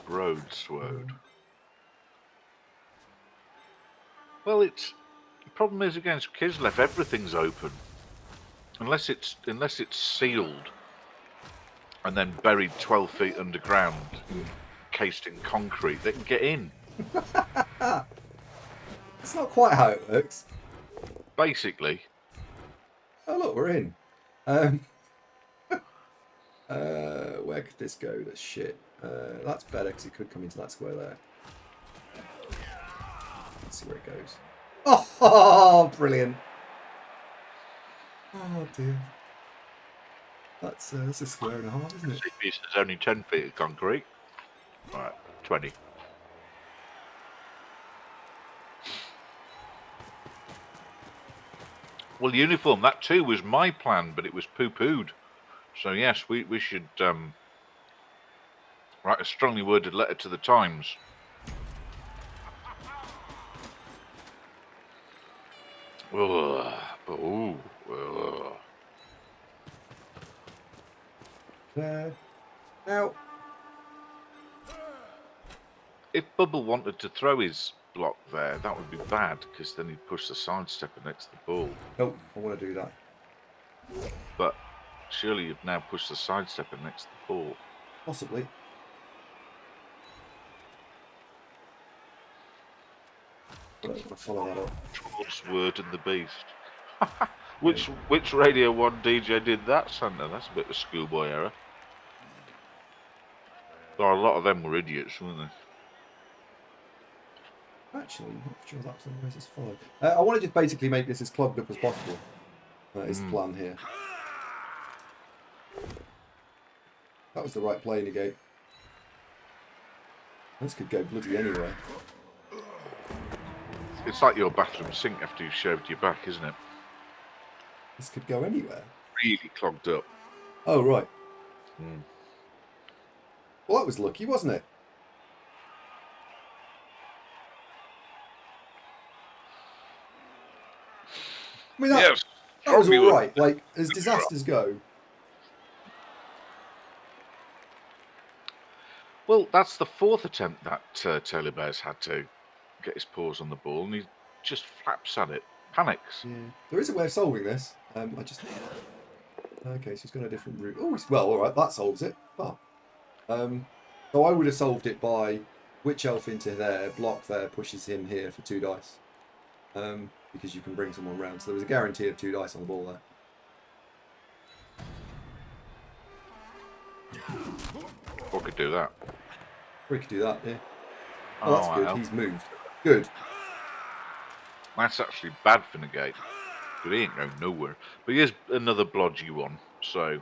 Broadsword. Well, the problem is against Kislev, everything's open, unless it's sealed and then buried 12 feet underground, encased in concrete. They can get in. It's not quite how it works. Basically. Oh look, we're in. Where could this go? That's shit. That's better because it could come into that square there. Let's see where it goes. Oh, brilliant. Oh dear. That's a square and a half, isn't it? This is only 10 feet of concrete. Right, 20. Well, uniform, that too was my plan, but it was poo-pooed. So yes, we should write a strongly worded letter to the Times. Ugh. Oh. Ugh. There. Now. If Bubble wanted to throw his block there, that would be bad, because then he'd push the sidestepper next to the ball. Nope, I want to do that. But surely you've now pushed the sidestepper next to the ball. Possibly. But I want to follow that up. Towards Word and the Beast. Which Radio 1 DJ did that, Santa? That's a bit of a schoolboy error. Well, a lot of them were idiots, weren't they? Actually, I'm not sure that's the way it's followed. I want to just basically make this as clogged up as possible. That is the plan here. That was the right play, Negate. This could go bloody anywhere. It's like your bathroom sink after you've shaved your back, isn't it? This could go anywhere. Really clogged up. Oh, right. Well, that was lucky, wasn't it? I mean, that was all right. Like, as disasters go. Well, that's the 4th attempt that Taylor Bears had to get his paws on the ball, and he just flaps at it, panics. Yeah, there is a way of solving this. I just okay, so he's got a different route. Oh, well, all right, that solves it. Oh. So I would have solved it by Witch Elf into there, block there, pushes him here for 2 dice. Because you can bring someone round. So there was a guarantee of 2 dice on the ball there. Or could do that. Or he could do that, yeah. Oh, that's good. Well. He's moved. Good. That's actually bad for Negate. But he ain't going nowhere. But here's another blodgy one, so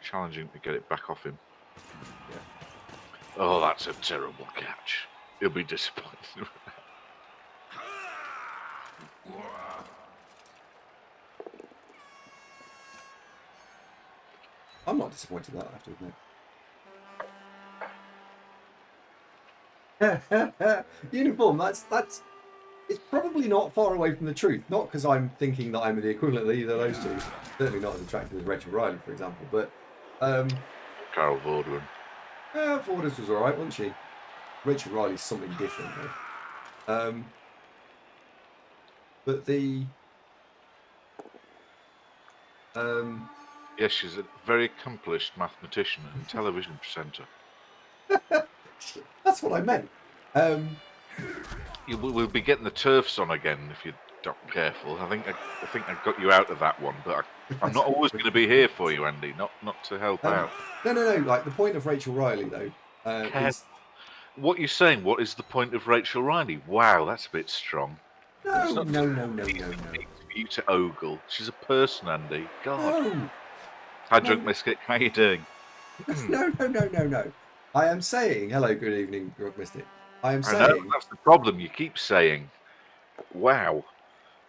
challenging to get it back off him. Yeah. Oh, that's a terrible catch. He'll be disappointed. I'm not disappointed in that, I have to admit. Uniform, that's it's probably not far away from the truth. Not because I'm thinking that I'm the equivalent of either of those two. Certainly not as attractive as Rachel Riley, for example. But Carol Vorderman. Forders was alright, wasn't she? Rachel Riley's something different though. But the yes, she's a very accomplished mathematician and television presenter. That's what I meant. We'll be getting the turfs on again if you're not careful. I think I got you out of that one, but I'm not always going to be here for you, Andy. Not to help out. No. Like the point of Rachel Riley though is. What you're saying? What is the point of Rachel Riley? Wow, that's a bit strong. No. You to ogle. She's a person, Andy. God. No. Hi, Drunk Mystic. How you doing? No. I am saying hello, good evening, Drunk Mystic. I know, that's the problem. You keep saying, "Wow,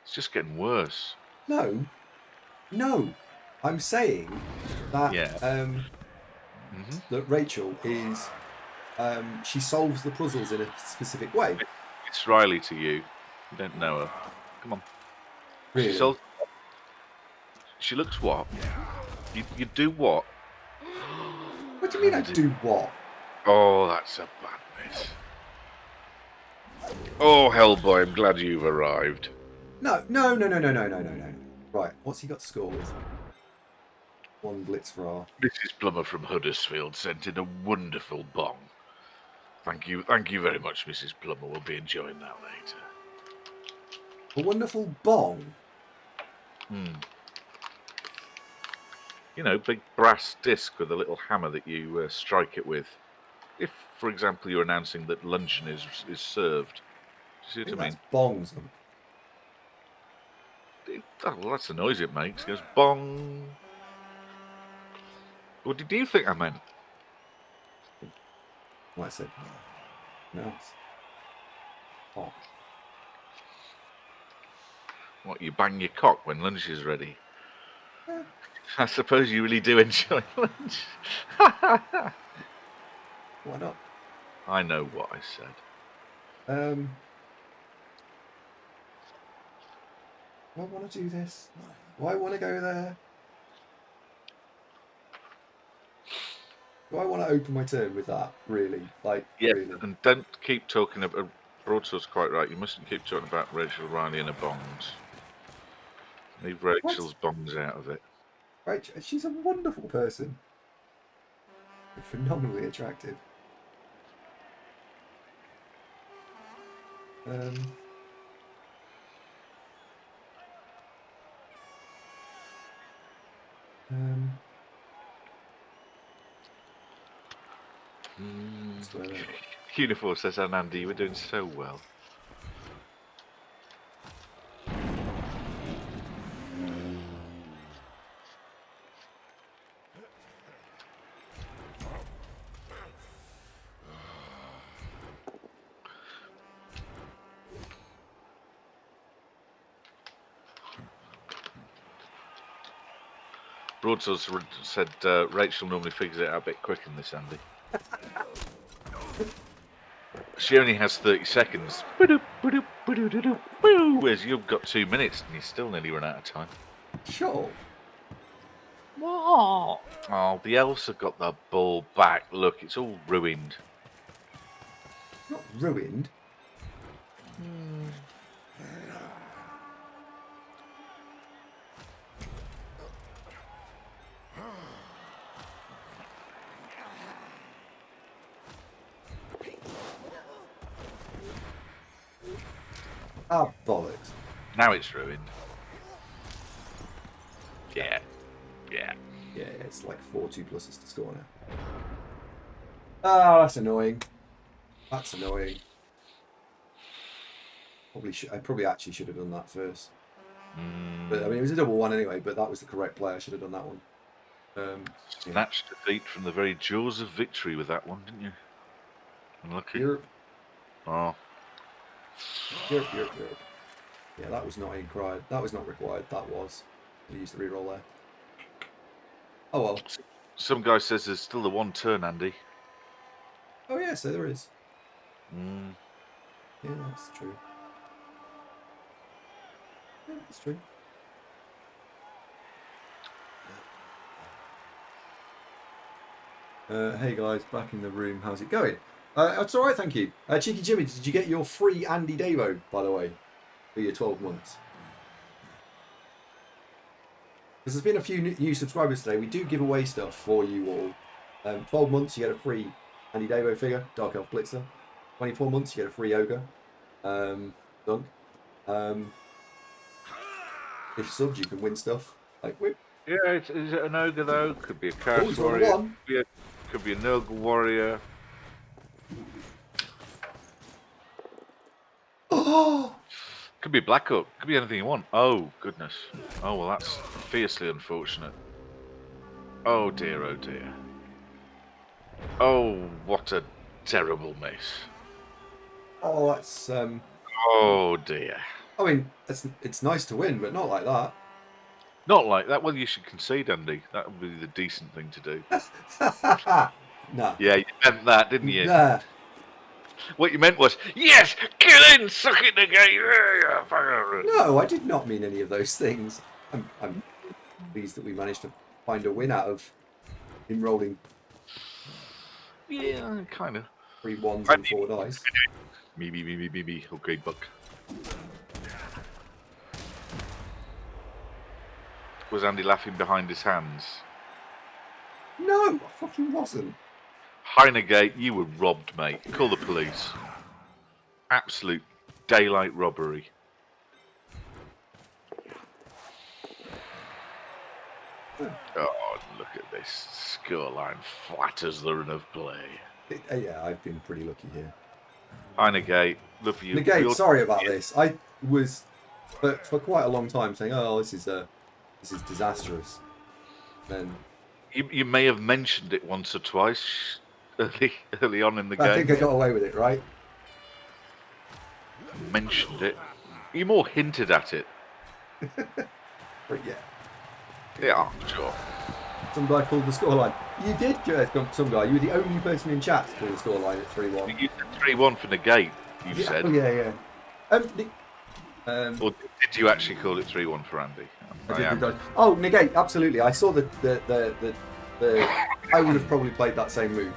it's just getting worse." No. I'm saying that that Rachel is she solves the puzzles in a specific way. It's Riley to you. You don't know her. Come on. Really? She looks what? You do what? What do you mean I do what? Oh, that's a bad miss. Oh, Hellboy, I'm glad you've arrived. No. Right, what's he got to score with? One Blitzra. Mrs. Plummer from Huddersfield sent in a wonderful bong. Thank you very much, Mrs. Plummer. We'll be enjoying that later. A wonderful bong? You know, big brass disc with a little hammer that you strike it with. If, for example, you're announcing that luncheon is served. Do you see what I mean? Bongs. Well, that's the noise it makes. It goes bong. What did you think I meant? What I said? No. Oh. What, you bang your cock when lunch is ready? I suppose you really do enjoy lunch. Why not? I know what I said. Do I want to do this? Do I want to go there? Do I want to open my turn with that? Really? Really? And don't keep talking about... Broadsword's quite right. You mustn't keep talking about Rachel Riley and her bongs. Leave Rachel's bongs out of it. Rachel, she's a wonderful person. Phenomenally attractive. Uniform says, "And Andy, you were doing so well." Broadsword said Rachel normally figures it out a bit quicker than this, Andy. She only has 30 seconds. Whereas you've got 2 minutes and you still nearly run out of time. Sure. What? Oh, the elves have got the ball back. Look, it's all ruined. Not ruined. Ah, bollocks. Now it's ruined. Yeah, it's like 4 2 pluses to score now. Ah, that's annoying. I probably actually should have done that first. But I mean, it was a double one anyway, but that was the correct play. I should have done that one. Snatched defeat from the very jaws of victory with that one, didn't you? Unlucky. Europe. Oh. Europe. Yeah, that was not required. That was. Did he use the reroll there? Oh well. Some guy says there's still the one turn, Andy. Oh yeah, so there is. Mm. Yeah, that's true. Yeah, that's true. Hey guys, back in the room. How's it going? It's all right, thank you. Cheeky Jimmy, did you get your free AndyDavo, by the way, for your 12 months? Because there's been a few new subscribers today. We do give away stuff for you all. 12 months, you get a free AndyDavo figure, Dark Elf Blitzer. 24 months, you get a free Ogre. Dunk. If subbed, you can win stuff like whip. Yeah, is it an ogre though? Could be a Oh, Chaos he's on Warrior. one. Could be a Nurgle Warrior. Oh! Could be a Black Hook. Could be anything you want. Oh, goodness. Oh, well, that's fiercely unfortunate. Oh, dear, oh, dear. Oh, what a terrible miss. Oh, that's Oh, dear. I mean, it's nice to win, but not like that. Not like that. Well, you should concede, Andy. That would be the decent thing to do. Nah. Yeah, you meant that, didn't you? Nah. What you meant was, yes, get in, suck it again. No, I did not mean any of those things. I'm pleased that we managed to find a win out of him rolling Yeah, kind of. 3 1s and 4 dice. Me. Okay, Buck. Was Andy laughing behind his hands? No, I fucking wasn't. Heinegate, you were robbed, mate. Call the police. Absolute daylight robbery. Oh, look at this scoreline. Flat as the run of play. Yeah, I've been pretty lucky here. Heinegate, look for you. Negate, sorry about this. I was for quite a long time saying, "Oh, this is disastrous." Then You may have mentioned it once or twice early on in the game. I think I got away with it, right? Mentioned it. You more hinted at it. But yeah. Yeah, sure. Some guy called the scoreline. You did, some guy. You were the only person in chat to call the scoreline at 3-1. You said 3-1 for Negate, you said. Oh, yeah. Or did you actually call it 3-1 for Andy? Oh, Negate, absolutely. I saw the I would have probably played that same move.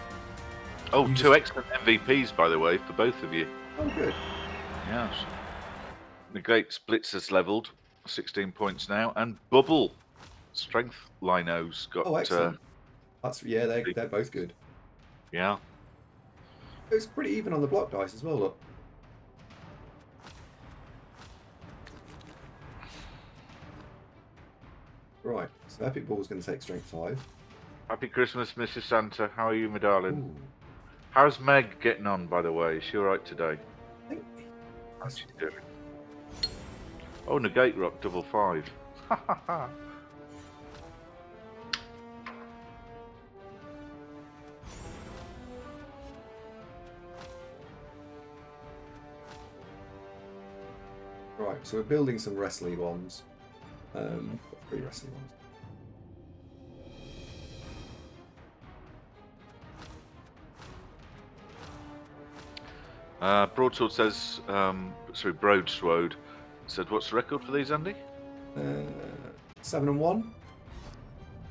Oh, two excellent MVPs, by the way, for both of you. Oh, good. Yes. Negate Splitzer's levelled, 16 points now, and Bubble, Strength Lino's got... Oh, excellent. They're both good. Yeah. It was pretty even on the block dice as well, look. Right, so Epic Ball's going to take Strength 5. Happy Christmas, Mrs. Santa. How are you, my darling? Ooh. How's Meg getting on, by the way? Is she alright today? I think... How's she doing? Oh, Negate Rock, 5-5. Ha ha ha. Right, so we're building some wrestling ones. 3 wrestling ones. Broadsword says, Broadsword said, what's the record for these, Andy? 7 and 1.